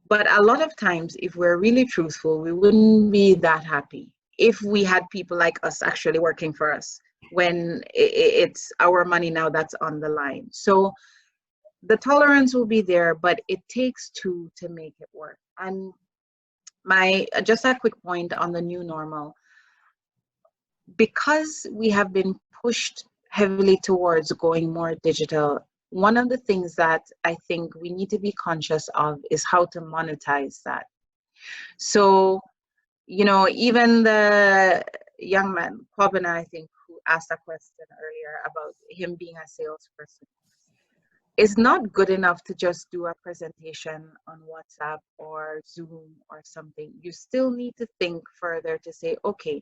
But a lot of times, if we're really truthful, we wouldn't be that happy if we had people like us actually working for us when it's our money now that's on the line. So the tolerance will be there, but it takes two to make it work. And just a quick point on the new normal. Because we have been pushed heavily towards going more digital, one of the things that I think we need to be conscious of is how to monetize that. So, even the young man, Kwabena, I think, who asked a question earlier about him being a salesperson, it's not good enough to just do a presentation on WhatsApp or Zoom or something. You still need to think further to say, okay,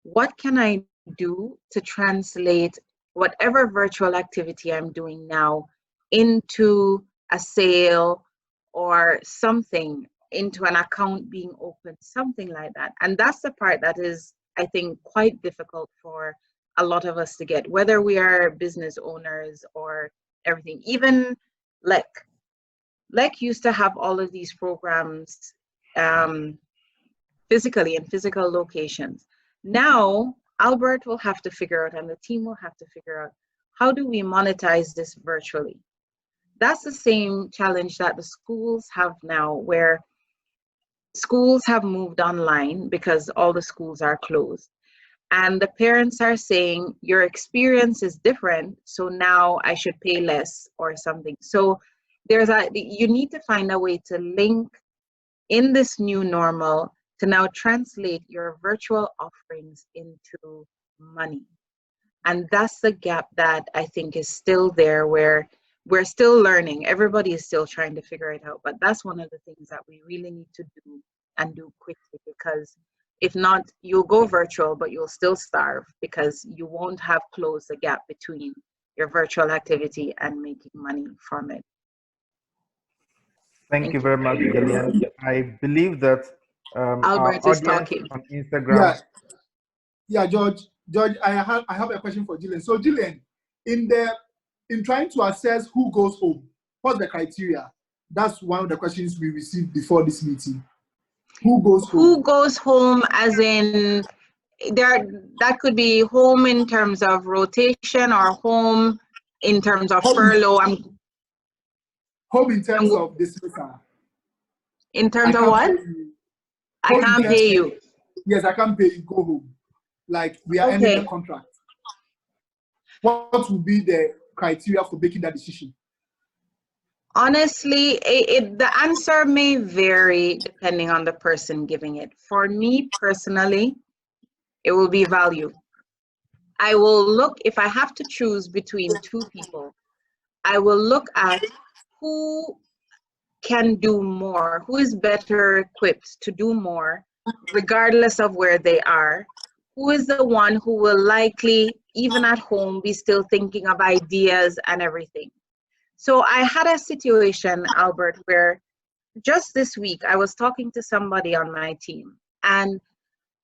what can I do to translate whatever virtual activity I'm doing now into a sale or something, into an account being opened, something like that. And that's the part that is, I think, quite difficult for a lot of us to get, whether we are business owners or everything. Even LEC used to have all of these programs physically in physical locations. Now, Albert will have to figure out, and the team will have to figure out, how do we monetize this virtually? That's the same challenge that the schools have now, where schools have moved online because all the schools are closed. And the parents are saying, your experience is different, so now I should pay less or something. So you need to find a way to link in this new normal to now translate your virtual offerings into money. And that's the gap that I think is still there, where we're still learning. Everybody is still trying to figure it out. But that's one of the things that we really need to do, and do quickly, because if not, you'll go virtual, but you'll still starve because you won't have closed the gap between your virtual activity and making money from it. Thank you very much, Gillian. I believe that Albert our is audience talking on Instagram. Yeah, George, I have a question for Gillian. So Gillian, in trying to assess who goes home, what's the criteria? That's one of the questions we received before this meeting. Who goes home? Who goes home, as in that could be home in terms of rotation, or home in terms of furlough. Home in terms of dismissal. In terms of what? I can't pay you. Yes, I can't pay you. Go home. Like, we are ending the contract. What would be the criteria for making that decision? Honestly, the answer may vary depending on the person giving it. For me personally, it will be value. I will look, if I have to choose between two people, I will look at who can do more, who is better equipped to do more, regardless of where they are, who is the one who will likely, even at home, be still thinking of ideas and everything. So I had a situation, Albert, where just this week I was talking to somebody on my team, and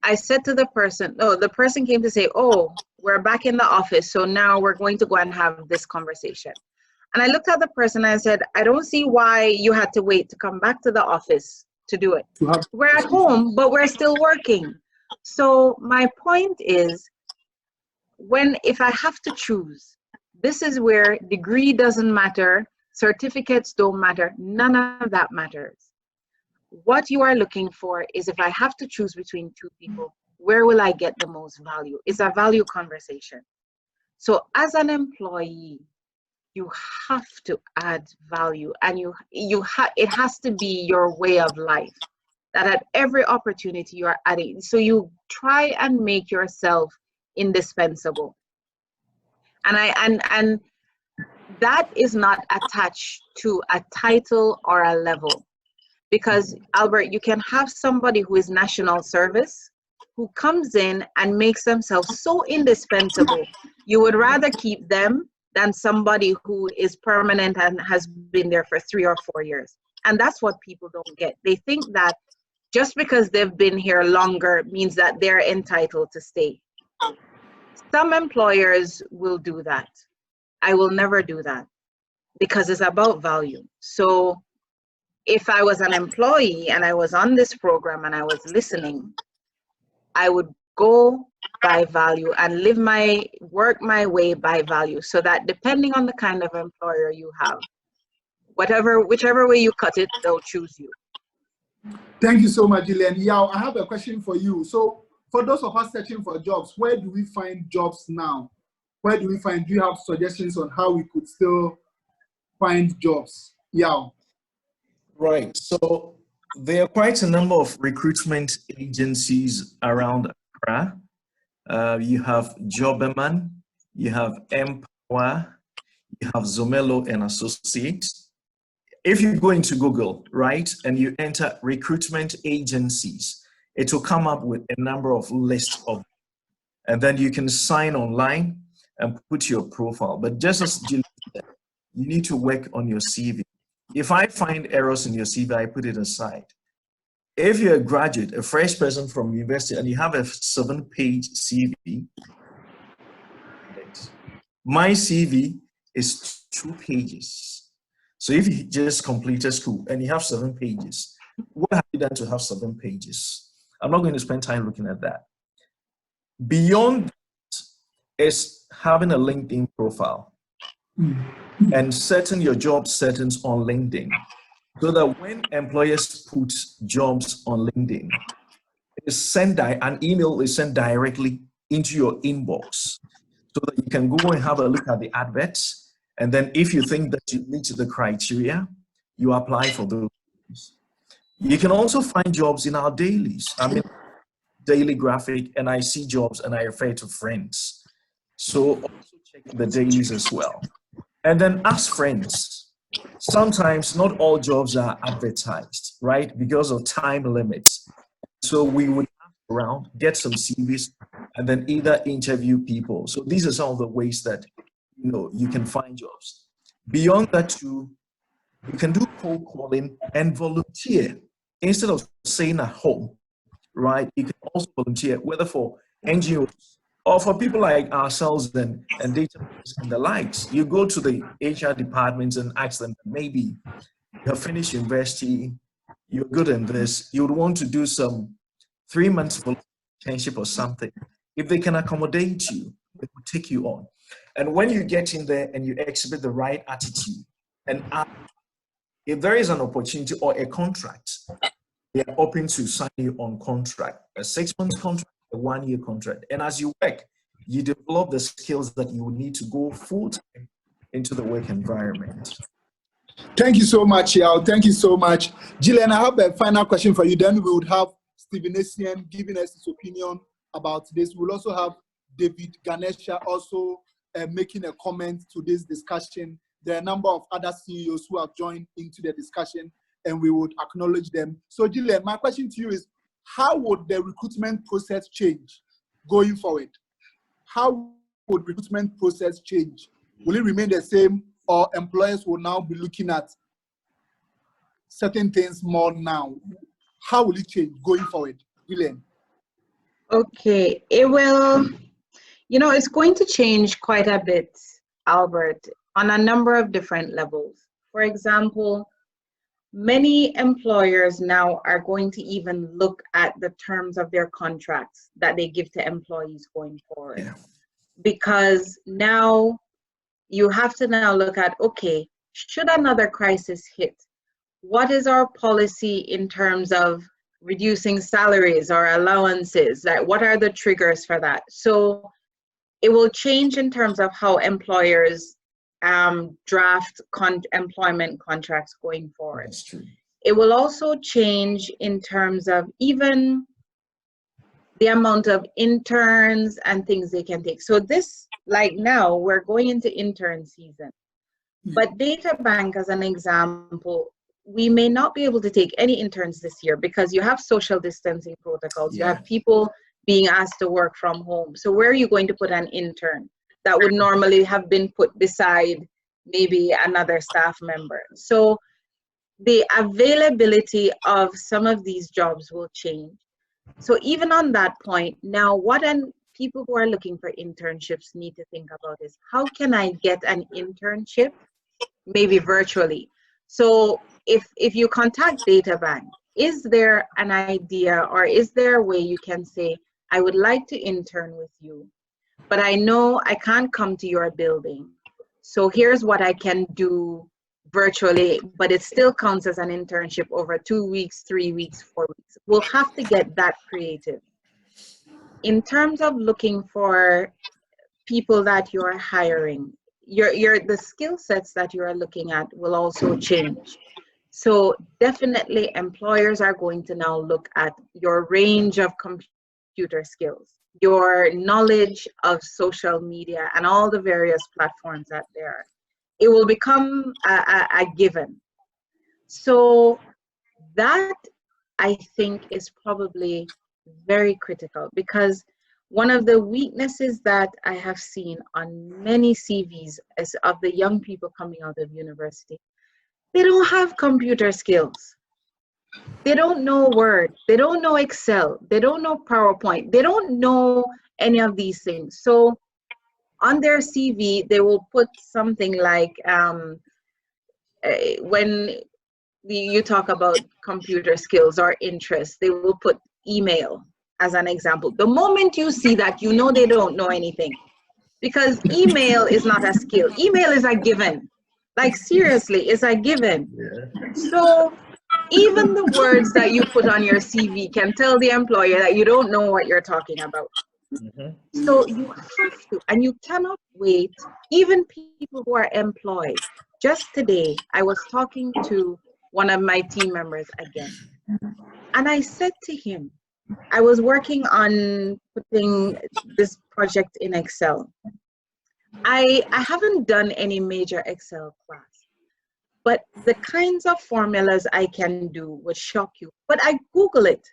I said to the person, the person came to say, oh, we're back in the office, so now we're going to go and have this conversation. And I looked at the person and I said, I don't see why you had to wait to come back to the office to do it. We're at home, but we're still working. So my point is, if I have to choose, this is where degree doesn't matter, certificates don't matter, none of that matters. What you are looking for is, if I have to choose between two people, where will I get the most value? It's a value conversation. So as an employee, you have to add value, and it has to be your way of life, that at every opportunity you are adding. So you try and make yourself indispensable. And that is not attached to a title or a level. Because, Albert, you can have somebody who is national service, who comes in and makes themselves so indispensable, you would rather keep them than somebody who is permanent and has been there for 3 or 4 years. And that's what people don't get. They think that just because they've been here longer means that they're entitled to stay. Some employers will do that. I will never do that, because it's about value. So if I was an employee and I was on this program and I was listening, I would go by value and work my way by value, so that depending on the kind of employer you have, whichever way you cut it, they'll choose you. Thank you so much, Gillian. Yao, I have a question for you. So for those of us searching for jobs, where do we find jobs now? Do you have suggestions on how we could still find jobs? Yao. Right. So there are quite a number of recruitment agencies around Accra. You have Jobberman, you have Empower, you have Zomelo and Associates. If you go into Google, right, and you enter recruitment agencies, it will come up with a number of lists of, and then you can sign online and put your profile. But just as Julie said, you need to work on your CV. If I find errors in your CV, I put it aside. If you're a graduate, a fresh person from university, and you have a 7-page CV, my CV is 2 pages. So if you just completed school and you have 7 pages, what have you done to have 7 pages? I'm not going to spend time looking at that. Beyond that is having a LinkedIn profile and setting your job settings on LinkedIn, so that when employers put jobs on LinkedIn, an email is sent directly into your inbox, so that you can go and have a look at the adverts. And then if you think that you meet the criteria, you apply for those. You can also find jobs in our dailies. I mean, daily graphic, and I see jobs and I refer to friends. So also check the dailies as well. And then ask friends. Sometimes not all jobs are advertised, right? Because of time limits. So we would ask around, get some CVs, and then either interview people. So these are some of the ways that you can find jobs. Beyond that too, you can do cold calling and volunteer. Instead of staying at home, right? You can also volunteer, whether for NGOs or for people like ourselves and database and the likes. You go to the HR departments and ask them, maybe you have finished university, you're good in this, you would want to do some 3 months internship or something. If they can accommodate you, they will take you on. And when you get in there and you exhibit the right attitude, and if there is an opportunity or a contract, they are open to sign you on contract, a 6-month contract, a 1-year contract. And as you work, you develop the skills that you will need to go full-time into the work environment. Thank you so much, Yao. Thank you so much. Gillian, I have a final question for you. Then we would have Stephen Essien giving us his opinion about this. We'll also have David Ganesha also making a comment to this discussion. There are a number of other CEOs who have joined into the discussion, and we would acknowledge them. So Gillian, my question to you is, how would the recruitment process change going forward? How would recruitment process change? Will it remain the same, or employers will now be looking at certain things more now? How will it change going forward, Gillian? Okay, it will, it's going to change quite a bit, Albert, on a number of different levels. For example, many employers now are going to even look at the terms of their contracts that they give to employees going forward. Yeah. Because now you have to now look at, okay, should another crisis hit, what is our policy in terms of reducing salaries or allowances? Like, what are the triggers for that? So it will change in terms of how employers draft employment contracts going forward. That's true. It will also change in terms of even the amount of interns and things they can take. So this, like now, we're going into intern season. But Data Bank, as an example, we may not be able to take any interns this year because you have social distancing protocols. Yeah. You have people being asked to work from home. So where are you going to put an intern that would normally have been put beside maybe another staff member? So the availability of some of these jobs will change. So even on that point, now what people who are looking for internships need to think about is, how can I get an internship, maybe virtually? So if you contact Data Bank, is there an idea or is there a way you can say, I would like to intern with you, but I know I can't come to your building. So here's what I can do virtually, but it still counts as an internship over 2 weeks, 3 weeks, 4 weeks. We'll have to get that creative. In terms of looking for people that you're hiring, the skill sets that you are looking at will also change. So definitely employers are going to now look at your range of computer skills, your knowledge of social media and all the various platforms that there are. It will become a given. So that, I think, is probably very critical, because one of the weaknesses that I have seen on many CVs is of the young people coming out of university. They don't have computer skills. They don't know Word. They don't know Excel. They don't know PowerPoint. They don't know any of these things. So on their CV, they will put something like, when you talk about computer skills or interests, they will put email as an example. The moment you see that, you know they don't know anything, because email is not a skill. Email is a given. Like, seriously, it's a given. Yeah. So even the words that you put on your CV can tell the employer that you don't know what you're talking about. Mm-hmm. So you have to, and you cannot wait. Even people who are employed. Just today, I was talking to one of my team members again. And I said to him, I was working on putting this project in Excel. I haven't done any major Excel class, but the kinds of formulas I can do would shock you. But I Google it.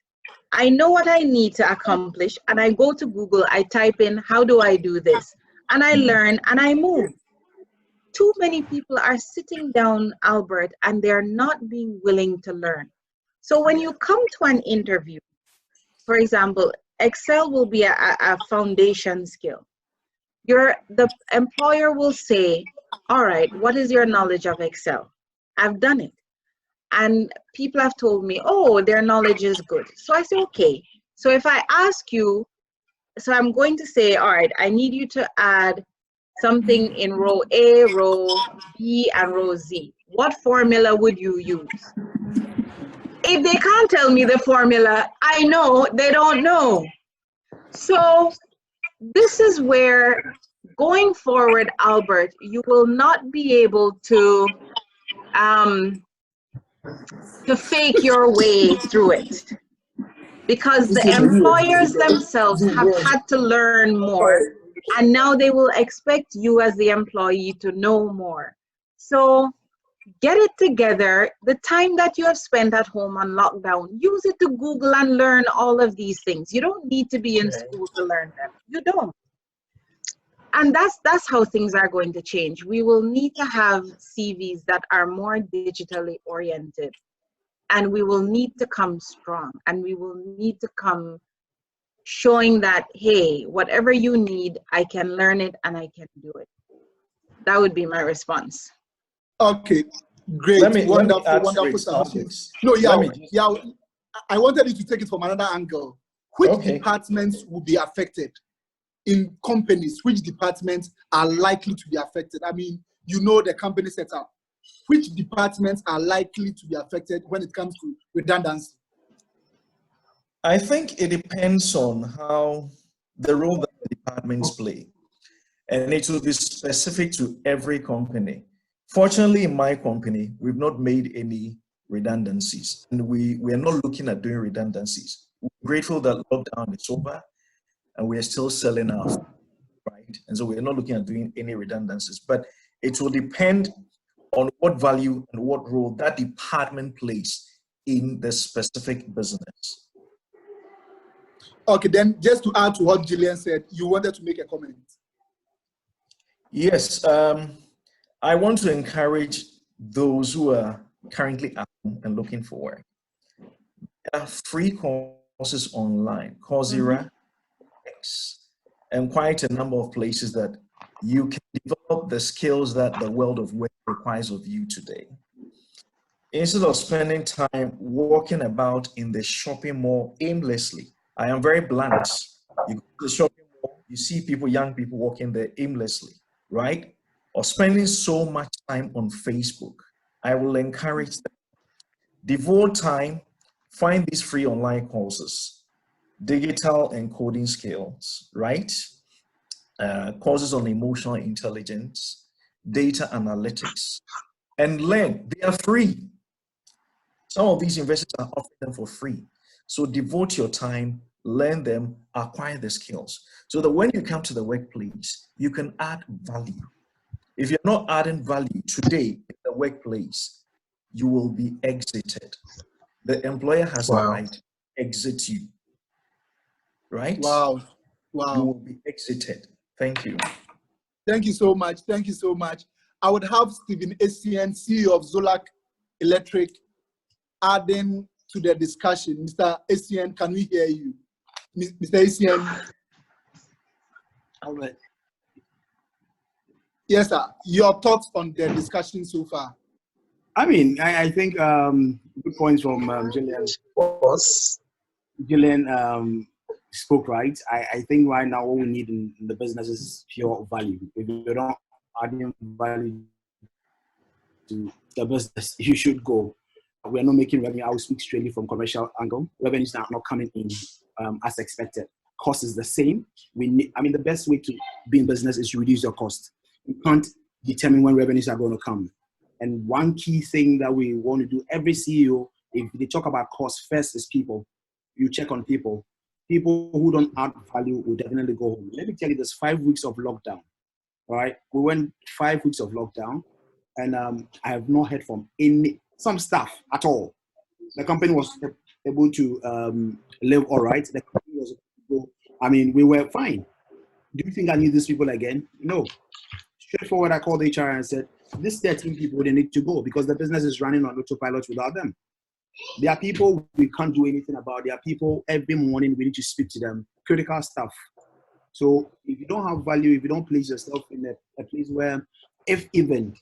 I know what I need to accomplish, and I go to Google, I type in, how do I do this? And I learn and I move. Too many people are sitting down, Albert, and they're not being willing to learn. So when you come to an interview, for example, Excel will be a foundation skill. The employer will say, all right, what is your knowledge of Excel? I've done it. And people have told me, oh, their knowledge is good. So I say, okay. So if I ask you, so I'm going to say, all right, I need you to add something in row A, row B, and row Z. What formula would you use? If they can't tell me the formula, I know they don't know. So this is where, going forward, Albert, you will not be able to fake your way through it, because the employers themselves have had to learn more, and now they will expect you as the employee to know more. So get it together. The time that you have spent at home on lockdown, use it to Google and learn all of these things. You don't need to be in school to learn them. You don't. And that's how things are going to change. We will need to have CVs that are more digitally oriented, and we will need to come strong, and we will need to come showing that, hey, whatever you need, I can learn it and I can do it. That would be my response. Okay, great, wonderful submissions. No, yeah, I wanted you to take it from another angle. Which departments will be affected in companies? Which departments are likely to be affected? I mean, you know the company setup. Which departments are likely to be affected when it comes to redundancy? I think it depends on how the role that the departments play, and it will be specific to every company. Fortunately, in my company, we've not made any redundancies, and we are not looking at doing redundancies. We're grateful that lockdown is over, and we are still selling our food, right? And so we're not looking at doing any redundancies, but it will depend on what value and what role that department plays in the specific business. Okay, then just to add to what Gillian said, you wanted to make a comment. Yes, I want to encourage those who are currently at home and looking for work. There are free courses online, Coursera, and quite a number of places that you can develop the skills that the world of work requires of you today. Instead of spending time walking about in the shopping mall aimlessly, I am very blunt. You go to the shopping mall, you see people, young people walking there aimlessly, right? Or spending so much time on Facebook. I will encourage them. Devote time, find these free online courses, digital and coding skills, right? Courses on emotional intelligence, data analytics, and learn. They are free. Some of these universities are offering them for free. So devote your time, learn them, acquire the skills, so that when you come to the workplace, you can add value. If you're not adding value today in the workplace, you will be exited. The employer has the right to exit you, right? Wow. You will be exited. Thank you. Thank you so much. Thank you so much. I would have Stephen Essien, CEO of Zolak Electric, adding to the discussion. Mr. Essien, can we hear you? Mr. Essien. All right. Yes, sir. Your thoughts on the discussion so far? I mean, I think good points from Gillian. Gillian spoke right. I think right now what we need in the business is pure value. If you're not adding value to the business, you should go. We're not making revenue. I will speak straightly from commercial angle. Revenues are not coming in as expected. Cost is the same. The best way to be in business is to reduce your cost. You can't determine when revenues are going to come. And one key thing that we want to do, every CEO, if they talk about cost, first is people. You check on people. People who don't add value will definitely go home. Let me tell you, there's 5 weeks of lockdown. All right, we went 5 weeks of lockdown, and I have not heard from some staff at all. The company was able to live all right. The company was able to, we were fine. Do you think I need these people again? No. Straightforward, I called HR and said, these 13 people, they need to go because the business is running on autopilot without them. There are people we can't do anything about. There are people every morning we need to speak to them, critical stuff. So if you don't have value, if you don't place yourself in a place where, if even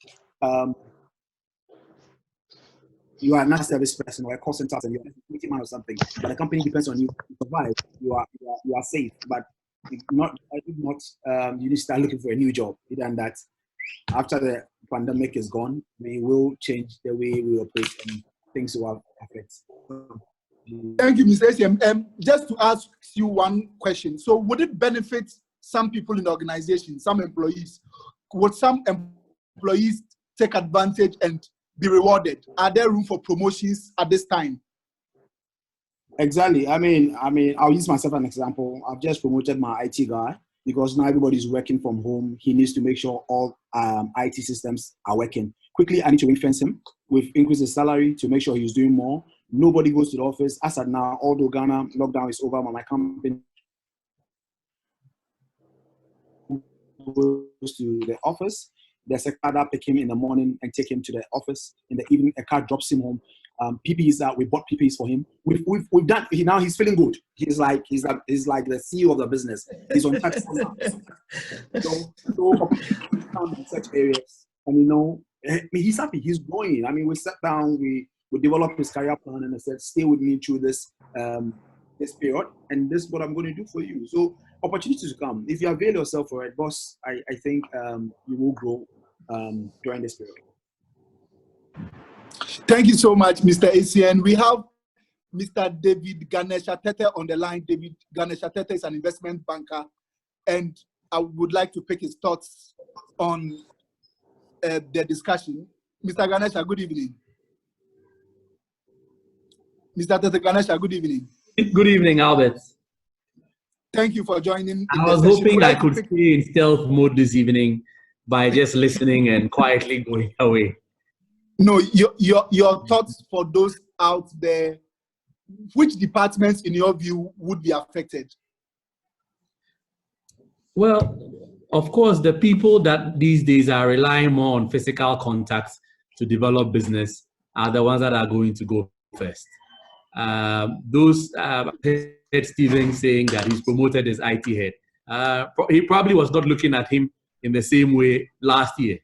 you are not a service person or a call center and you're a security man or something, but the company depends on you to survive, you are safe. But if not, you need to start looking for a new job. Than that, after the pandemic is gone, we will change the way we operate and things will affect. Thank you, Mr. ACM. Just to ask you one question. So would it benefit some people in the organization, some employees? Would some employees take advantage and be rewarded? Are there room for promotions at this time? Exactly. I'll use myself as an example. I've just promoted my IT guy because now everybody's working from home. He needs to make sure all IT systems are working. Quickly, I need to ring-fence him. We've increased his salary to make sure he's doing more. Nobody goes to the office. As of now, although Ghana lockdown is over, my company goes to the office. There's a car that pick him in the morning and take him to the office. In the evening, a car drops him home. PPEs that we bought PPEs for him. We've done. Now he's feeling good. He's like the CEO of the business. He's on tax now. So in such areas, and he's happy. He's growing. We sat down. We developed his career plan, and I said, "Stay with me through this this period, and this is what I'm going to do for you." So opportunities to come. If you avail yourself for it, boss, I think you will grow during this period. Thank you so much, Mr. ACN. We have Mr. David Ganesha-Tete on the line. David Ganesha-Tete is an investment banker, and I would like to pick his thoughts on the discussion. Mr. Ganesha, good evening. Mr. Tete Ganesha, good evening. Good evening, Albert. Thank you for joining. I was hoping I could stay in stealth mode this evening by just listening and quietly going away. No, your thoughts for those out there, which departments in your view would be affected? Well, of course, the people that these days are relying more on physical contacts to develop business are the ones that are going to go first. Those head Stephen saying that he's promoted as IT head. He probably was not looking at him in the same way last year,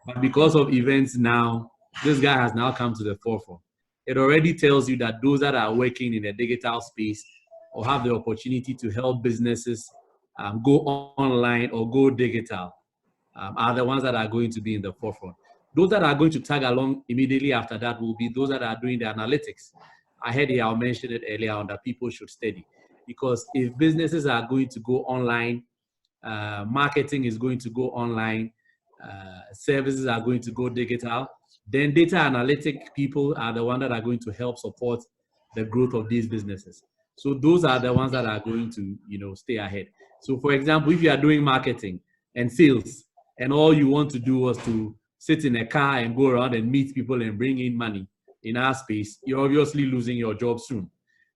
but because of events now, this guy has now come to the forefront. It already tells you that those that are working in the digital space or have the opportunity to help businesses go online or go digital are the ones that are going to be in the forefront. Those that are going to tag along immediately after that will be those that are doing the analytics. I heard y'all mention it earlier on that people should study, because if businesses are going to go online, marketing is going to go online, services are going to go digital, then data analytic people are the ones that are going to help support the growth of these businesses. So those are the ones that are going to, stay ahead. So for example, if you are doing marketing and sales and all you want to do was to sit in a car and go around and meet people and bring in money in our space, you're obviously losing your job soon.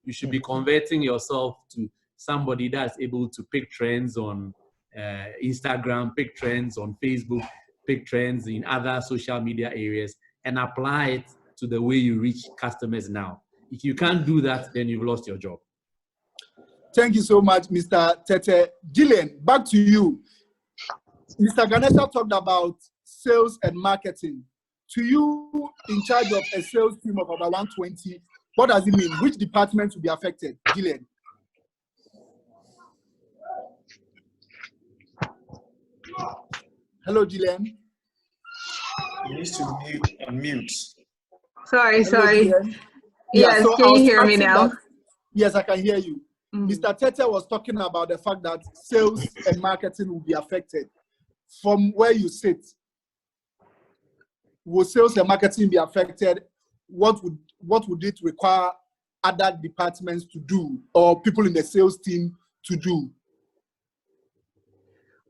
You should be converting yourself to somebody that's able to pick trends on Instagram, pick trends on Facebook, pick trends in other social media areas and apply it to the way you reach customers now. If you can't do that, then you've lost your job. Thank you so much, Mr. Tete. Gillian, back to you. Mr. Ganesha talked about sales and marketing. To you, in charge of a sales team of about 120, what does it mean? Which department will be affected? Gillian. Hello, Gillian. You need to unmute. Sorry. Hello, Yes, so can you hear me now? Yes, I can hear you. Mr. Tete was talking about the fact that sales and marketing will be affected. From where you sit, will sales and marketing be affected? What would it require other departments to do, or people in the sales team to do?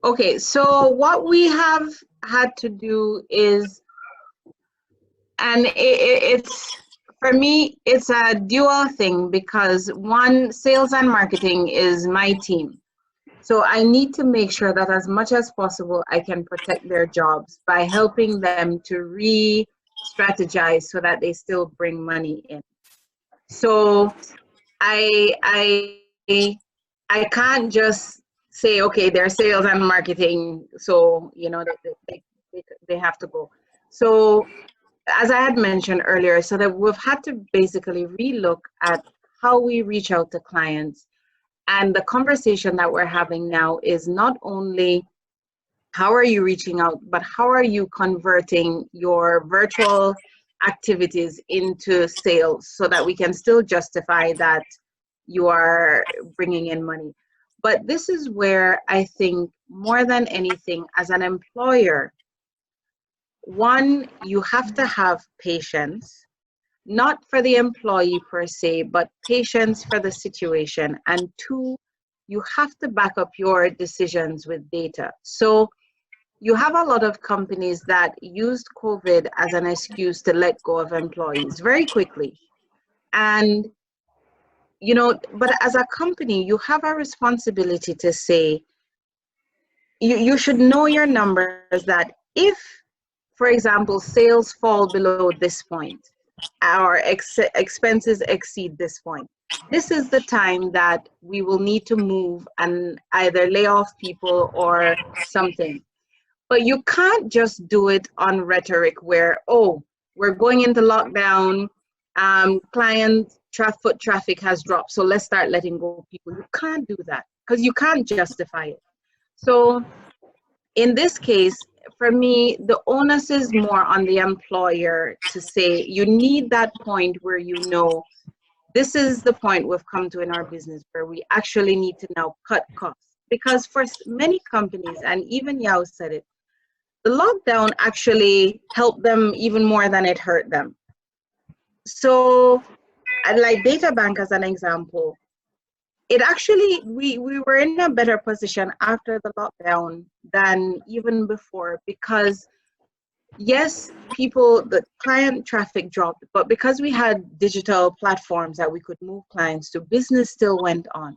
Okay, so what we have had to do is, and it's, for me, it's a dual thing, because one, sales and marketing is my team. So I need to make sure that as much as possible, I can protect their jobs by helping them to re-strategize so that they still bring money in. So I can't just say, okay, they're sales and marketing, so you know they have to go. So as I had mentioned earlier, so that we've had to basically relook at how we reach out to clients. And the conversation that we're having now is not only how are you reaching out, but how are you converting your virtual activities into sales so that we can still justify that you are bringing in money. But this is where I think more than anything, as an employer, one, you have to have patience, not for the employee per se, but patience for the situation. And two, you have to back up your decisions with data. So you have a lot of companies that used COVID as an excuse to let go of employees very quickly. And, you know, but as a company, you have a responsibility to say, you should know your numbers, that if, for example, sales fall below this point, our expenses exceed this point, this is the time that we will need to move and either lay off people or something. But you can't just do it on rhetoric where, oh, we're going into lockdown, client foot traffic has dropped, so let's start letting go of people. You can't do that because you can't justify it. So in this case, for me, the onus is more on the employer to say, you need that point where you know, this is the point we've come to in our business where we actually need to now cut costs. Because for many companies, and even Yao said it, the lockdown actually helped them even more than it hurt them. So, like DataBank as an example, it actually, we were in a better position after the lockdown than even before, because yes, the client traffic dropped, but because we had digital platforms that we could move clients to, business still went on.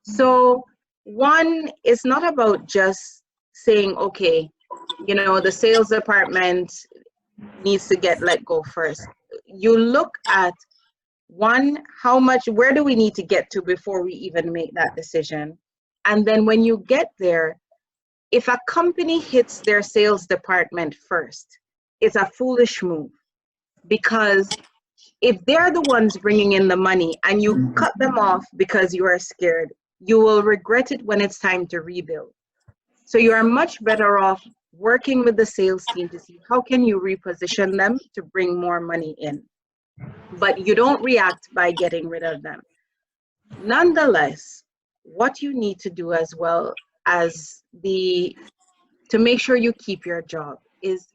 So one, it's not about just saying, okay, you know, the sales department needs to get let go first. You look at, one, how much, where do we need to get to before we even make that decision? And then when you get there, if a company hits their sales department first, it's a foolish move, because if they're the ones bringing in the money and you cut them off because you are scared, you will regret it when it's time to rebuild. So you are much better off working with the sales team to see how can you reposition them to bring more money in. But you don't react by getting rid of them. Nonetheless, what you need to do as well as to make sure you keep your job is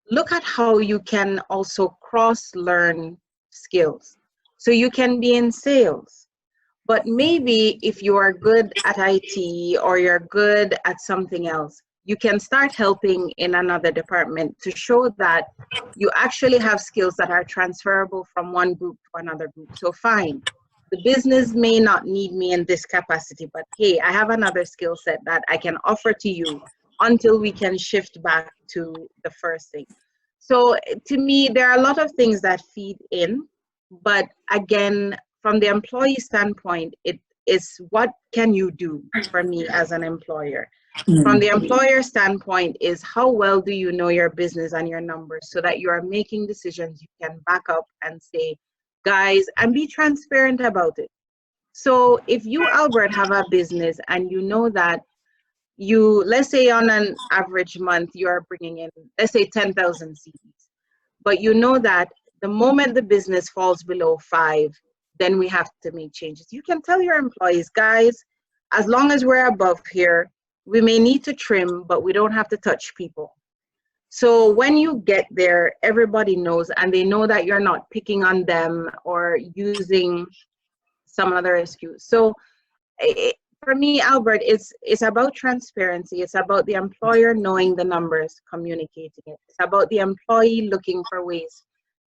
look at how you can also cross-learn skills. So you can be in sales, but maybe if you are good at IT or you're good at something else, you can start helping in another department to show that you actually have skills that are transferable from one group to another group. So fine, the business may not need me in this capacity, but hey, I have another skill set that I can offer to you until we can shift back to the first thing. So to me, there are a lot of things that feed in, but again, from the employee standpoint, it is what can you do for me as an employer? From the employer standpoint is how well do you know your business and your numbers so that you are making decisions you can back up and say, guys, and be transparent about it. So if you, Albert, have a business and you know that you, let's say on an average month, you are bringing in, let's say 10,000 CDs, but you know that the moment the business falls below 5, then we have to make changes. You can tell your employees, guys, as long as we're above here, we may need to trim, but we don't have to touch people. So when you get there, everybody knows, and they know that you're not picking on them or using some other excuse. So for me, Albert, it's about transparency. It's about the employer knowing the numbers, communicating it. It's about the employee looking for ways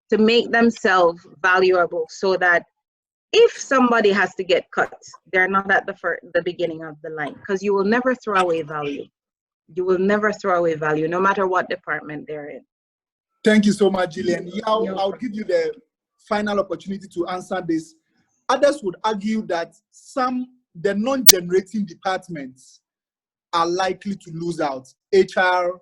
to make themselves valuable, so that if somebody has to get cut, they're not at the beginning of the line, because you will never throw away value. You will never throw away value, no matter what department they're in. Thank you so much, Gillian. I'll give you the final opportunity to answer this. Others would argue that the non-generating departments are likely to lose out. HR,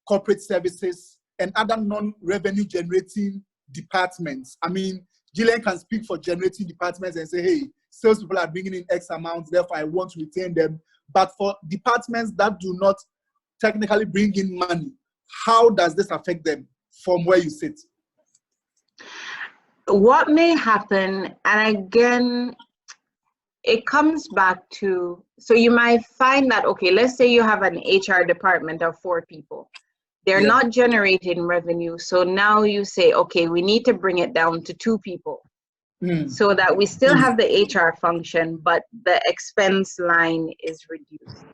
corporate services, and other non-revenue generating departments. I mean, Gillian can speak for generating departments and say, hey, salespeople are bringing in X amount, therefore I want to retain them. But for departments that do not technically bring in money, how does this affect them from where you sit? What may happen, and again, it comes back to, so you might find that, okay, let's say you have an HR department of 4 people. They're not generating revenue. So now you say, okay, we need to bring it down to 2 people so that we still have the HR function, but the expense line is reduced.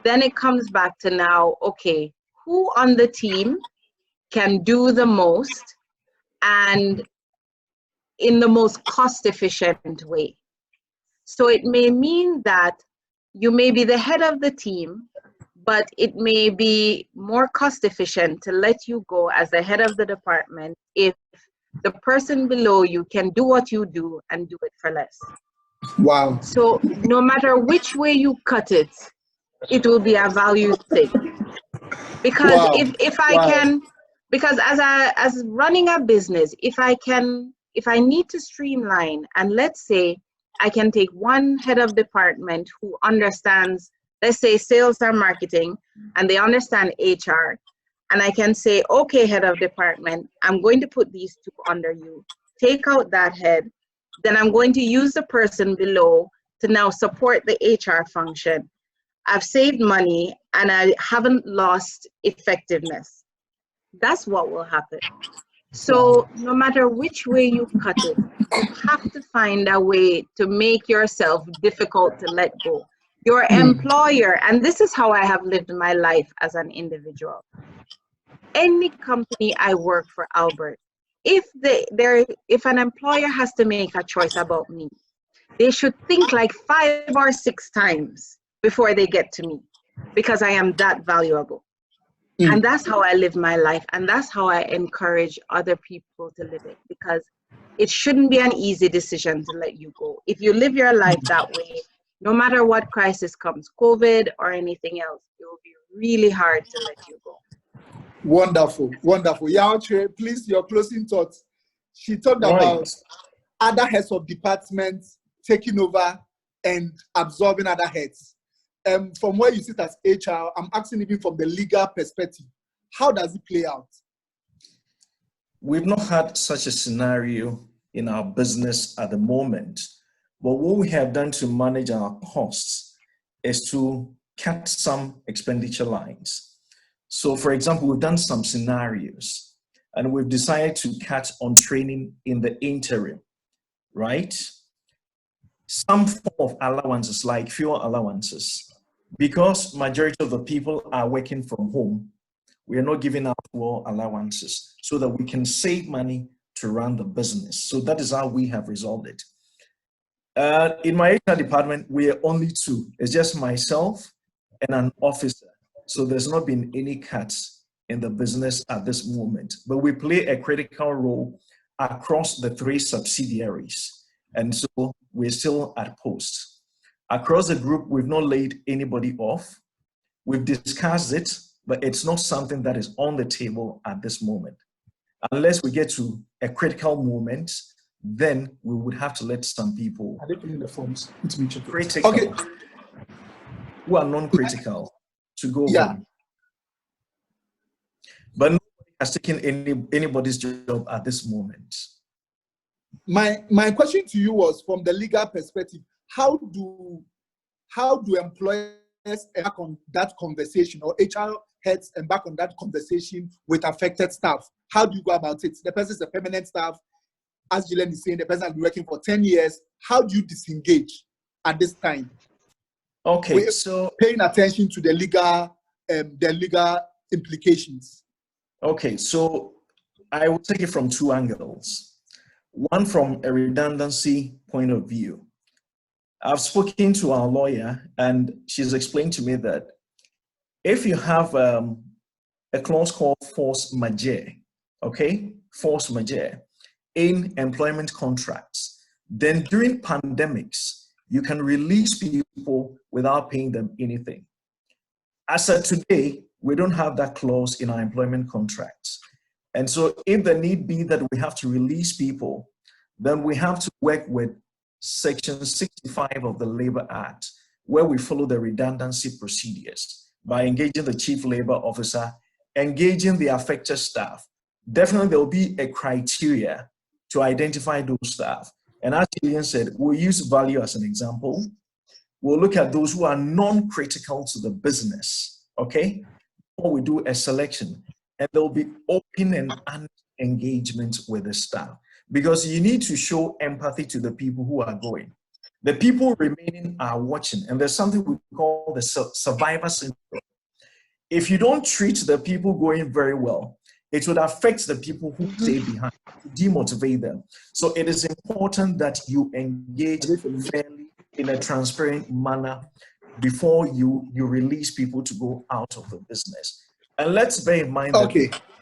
Then it comes back to now, okay, who on the team can do the most and in the most cost-efficient way? So it may mean that you may be the head of the team, but it may be more cost-efficient to let you go as the head of the department if the person below you can do what you do and do it for less. Wow. So no matter which way you cut it, it will be a value thing. Because if I can, because as running a business, if I need to streamline, and let's say I can take one head of department who understands, let's say, sales and marketing, and they understand HR, and I can say, okay, head of department, I'm going to put these 2 under you. Take out that head, then I'm going to use the person below to now support the HR function. I've saved money and I haven't lost effectiveness. That's what will happen. So no matter which way you cut it, you have to find a way to make yourself difficult to let go. Your employer, and this is how I have lived my life as an individual. Any company I work for, Albert, if an employer has to make a choice about me, they should think like 5 or 6 times before they get to me, because I am that valuable. And that's how I live my life, and that's how I encourage other people to live it, because it shouldn't be an easy decision to let you go. If you live your life that way, no matter what crisis comes, COVID or anything else, it will be really hard to let you go. Wonderful, wonderful. Yaoche, please, your closing thoughts. She talked about other heads of departments taking over and absorbing other heads. From where you sit as HR, I'm asking even from the legal perspective, how does it play out? We've not had such a scenario in our business at the moment, but what we have done to manage our costs is to cut some expenditure lines. So for example, we've done some scenarios and we've decided to cut on training in the interim, right? Some form of allowances, like fuel allowances, because majority of the people are working from home, we are not giving out fuel allowances so that we can save money to run the business. So that is how we have resolved it. In my HR department, we are only 2. It's just myself and an officer. So there's not been any cuts in the business at this moment, but we play a critical role across the 3 subsidiaries. And so we're still at post. Across the group, we've not laid anybody off. We've discussed it, but it's not something that is on the table at this moment. Unless we get to a critical moment, then we would have to let some people. Are they filling the forms? Critical. Okay. Who are non-critical to go home. But nobody has taken anybody's job at this moment. My question to you was, from the legal perspective, how do how do employers embark on that conversation, or HR heads embark on that conversation with affected staff? How do you go about it? The person is a permanent staff. As Gillian is saying, the person has been working for 10 years. How do you disengage at this time? Okay, so paying attention to the legal implications. Okay, so I will take it from two angles. One, from a redundancy point of view. I've spoken to our lawyer, and she's explained to me that if you have a clause called force majeure, okay, force majeure in employment contracts, then during pandemics, you can release people without paying them anything. As of today, we don't have that clause in our employment contracts. And so if the need be that we have to release people, then we have to work with Section 65 of the Labor Act, where we follow the redundancy procedures by engaging the chief labor officer, engaging the affected staff. Definitely there will be a criteria to identify those staff. And as Gillian said, we'll use value as an example. We'll look at those who are non-critical to the business, okay? Or we do a selection, and there'll be open and honest engagement with the staff, because you need to show empathy to the people who are going. The people remaining are watching, and there's something we call the survivor syndrome. If you don't treat the people going very well, it would affect the people who stay behind, demotivate them. So it is important that you engage fairly in a transparent manner before you release people to go out of the business. And let's bear in mind that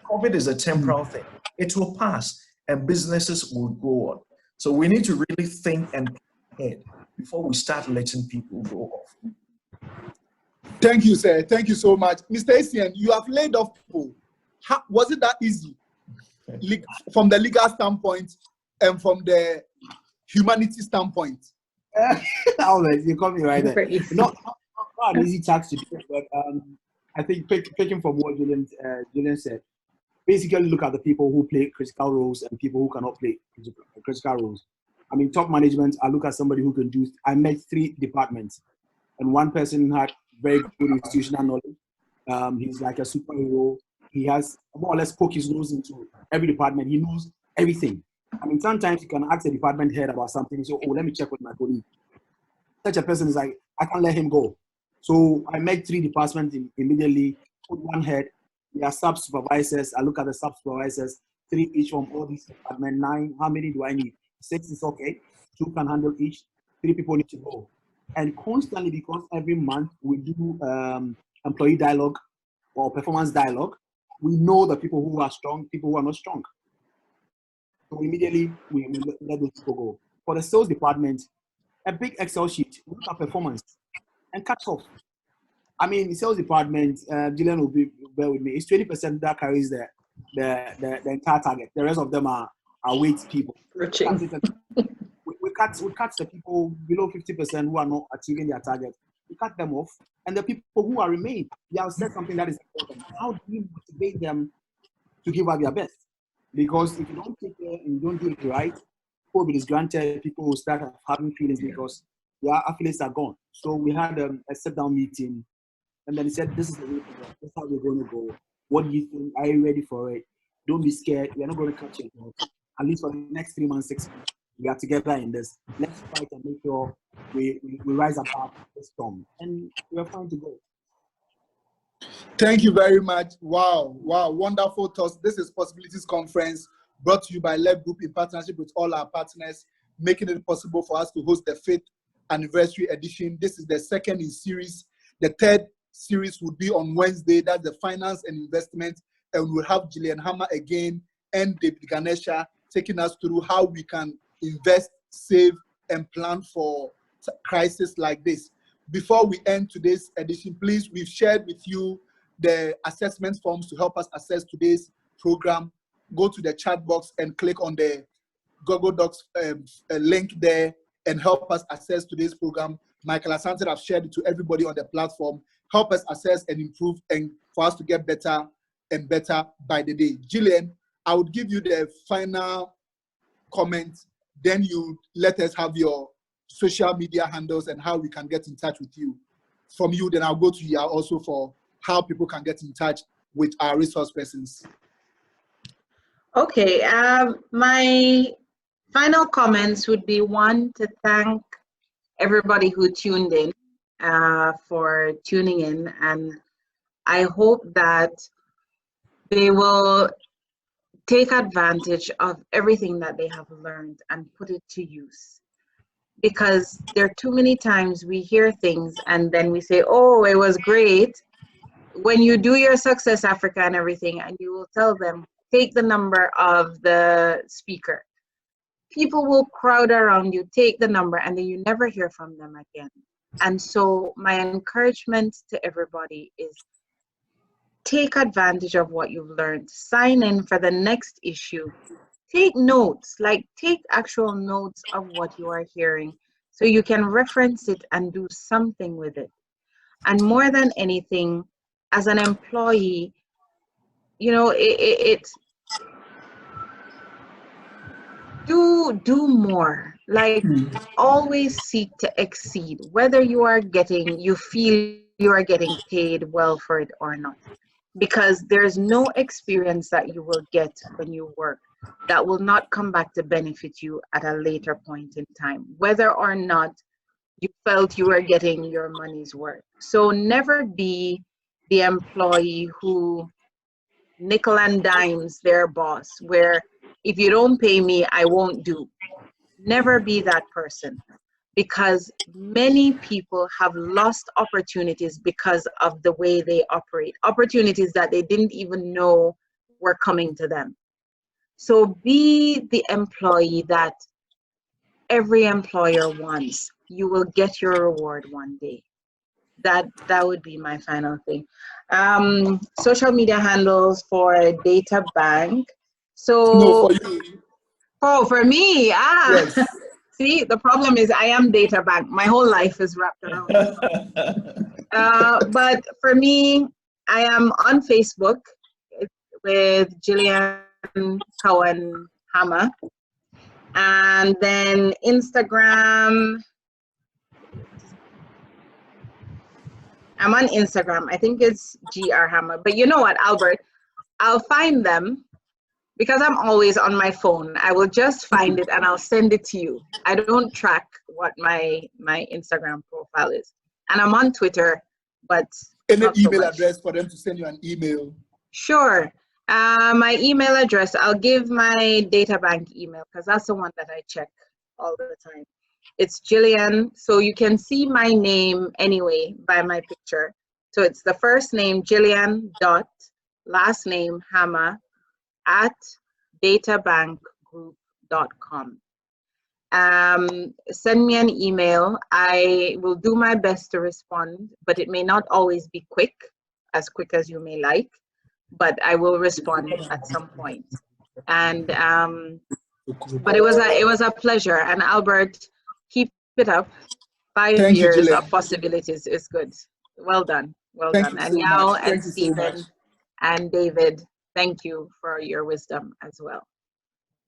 COVID is a temporal thing. It will pass and businesses will go on. So we need to really think and plan ahead before we start letting people go off. Thank you, sir. Thank you so much. Mr. Essien, you have laid off people. Was it that easy from the legal standpoint and from the humanity standpoint? You caught me right there. Not an easy task to do, but I think picking from what Gillian said, basically look at the people who play critical roles and people who cannot play critical roles. I mean, top management, I look at somebody who can do, I met 3 departments, and one person had very good institutional knowledge. He's like a superhero. He has more or less poked his nose into every department. He knows everything. I mean, sometimes you can ask the department head about something. So, let me check with my colleague. Such a person is like, I can't let him go. So I met 3 departments immediately, put one head. There are sub-supervisors. I look at the sub-supervisors, 3 each from all these departments, 9. How many do I need? 6 is okay. 2 can handle each. 3 people need to go. And constantly, because every month we do employee dialogue or performance dialogue, we know the people who are strong, people who are not strong. So immediately we let those people go. For the sales department, a big Excel sheet, look at performance and cut off. I mean, the sales department, Gillian will bear with me, it's 20% that carries the entire target. The rest of them are weight people. We cut the people below 50% who are not achieving their target. We cut them off. And the people who are remain, you have said something that is important. How do you motivate them to give out their best? Because if you don't take care and you don't do it right, COVID is granted, people will start having feelings because their affiliates are gone. So we had a sit-down meeting, and then he said, this is the way to go. This is how we're going to go. What do you think? Are you ready for it? Don't be scared. We're not going to catch it. At least for the next 3 months, 6 months, we are together in this. Let's fight and make sure we rise above the storm. And we're fine to go. Thank you very much. Wow, wonderful thoughts. This is Possibilities Conference, brought to you by LEC Group in partnership with all our partners, making it possible for us to host the 5th anniversary edition. This is the 2nd in series. The 3rd series would be on Wednesday. That's the finance and investment. And we'll have Gillian Hammer again and David Ganesha taking us through how we can invest, save, and plan for crisis like this. Before we end today's edition, please, we've shared with you the assessment forms to help us assess today's program. Go to the chat box and click on the Google Docs link there and help us assess today's program. Michael Asante have shared it to everybody on the platform. Help us assess and improve, and for us to get better and better by the day. Gillian, I would give you the final comment, then you let us have your social media handles and how we can get in touch with you. From you, then I'll go to you also for how people can get in touch with our resource persons. Okay, my final comments would be, one, to thank everybody who tuned in for tuning in, and I hope that they will take advantage of everything that they have learned and put it to use. Because there are too many times we hear things and then we say, oh, it was great. When you do your Success Africa and everything, and you will tell them, take the number of the speaker. People will crowd around you, take the number, and then you never hear from them again. And so my encouragement to everybody is, take advantage of what you've learned. Sign in for the next issue. Take notes, like take actual notes of what you are hearing so you can reference it and do something with it. And more than anything, as an employee, you know, do more. Like, always seek to exceed, whether you feel you are getting paid well for it or not. Because there's no experience that you will get when you work that will not come back to benefit you at a later point in time, whether or not you felt you were getting your money's worth. So never be the employee who nickel and dimes their boss, where if you don't pay me, I won't do. Never be that person, because many people have lost opportunities because of the way they operate, opportunities that they didn't even know were coming to them. So be the employee that every employer wants. You will get your reward one day. That would be my final thing. Social media handles for Data Bank. So No, for you. Oh, for me, Yes. See, the problem is I am Data Bank. My whole life is wrapped around it. But for me, I am on Facebook with Gillian Cohen Hammer. And then Instagram, I'm on Instagram. I think it's GR Hammer. But you know what, Albert? I'll find them because I'm always on my phone. I will just find it and I'll send it to you. I don't track what my Instagram profile is. And I'm on Twitter, but Any not so email much. address for them to send you an email? Sure. My email address, I'll give my Data Bank email because that's the one that I check all the time. It's Gillian. So you can see my name anyway by my picture. So it's the first name, Gillian, dot, last name, Hammer, at databankgroup.com. Send me an email. I will do my best to respond, but it may not always be quick as you may like, but I will respond at some point. And but it was a pleasure. And Albert, keep it up. 5 years of possibilities is good. Well done. Well done. And Yao and Stephen and David, thank you for your wisdom as well.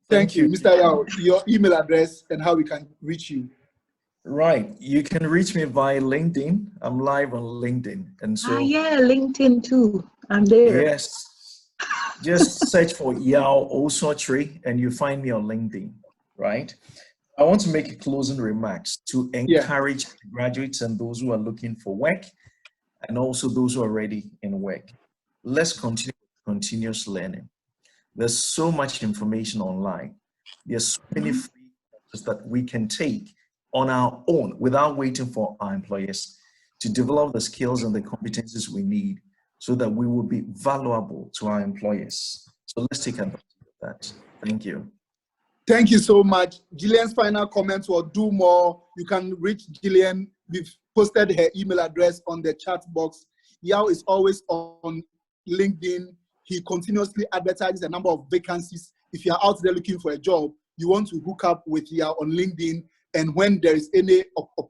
Thank you. Mr. Yao, your email address and how we can reach you. Right. You can reach me via LinkedIn. I'm live on LinkedIn. And so yeah, LinkedIn too. I'm there. Yes. Just search for Yao Osotri and you find me on LinkedIn, right? I want to make a closing remarks to encourage graduates and those who are looking for work and also those who are already in work. Let's continue continuous learning. There's so much information online. There's so many free courses that we can take on our own without waiting for our employers to develop the skills and the competencies we need so that we will be valuable to our employers. So let's take advantage of that. Thank you. Thank you so much. Gillian's final comments will do more. You can reach Gillian. We've posted her email address on the chat box. Yao is always on LinkedIn. He continuously advertises a number of vacancies. If you're out there looking for a job, you want to hook up with Yao on LinkedIn. And when there is any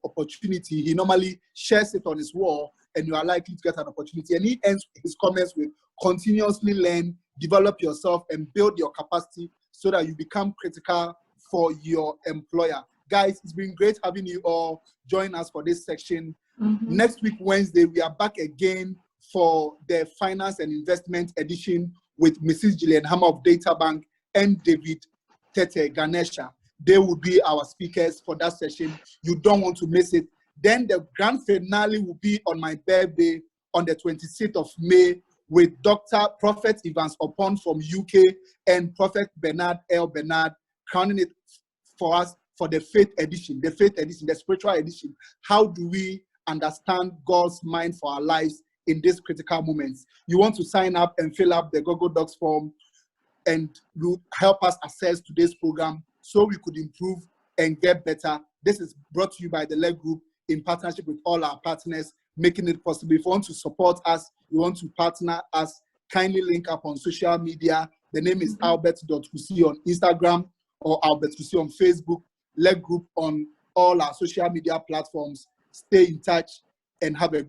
opportunity, he normally shares it on his wall and you are likely to get an opportunity. And he ends his comments with continuously learn, develop yourself and build your capacity so that you become critical for your employer. Guys, it's been great having you all join us for this section. Next week, Wednesday, we are back again for the Finance and Investment edition with Mrs. Gillian Hammer of Databank and David Tete Ganesha. They will be our speakers for that session. You don't want to miss it. Then the grand finale will be on my birthday on the 26th of May with Dr. Prophet Evans Opon from UK and Prophet Bernard L. Bernard crowning it for us for the faith edition, the spiritual edition. How do we understand God's mind for our lives in these critical moments? You want to sign up and fill up the Google Docs form, and will help us access today's program so we could improve and get better. This is brought to you by the LEC Group in partnership with all our partners, making it possible. If you want to support us, you want to partner us, kindly link up on social media. The name is albert.kusi on Instagram or Albert Kusi on Facebook, LEC Group on all our social media platforms. Stay in touch and have a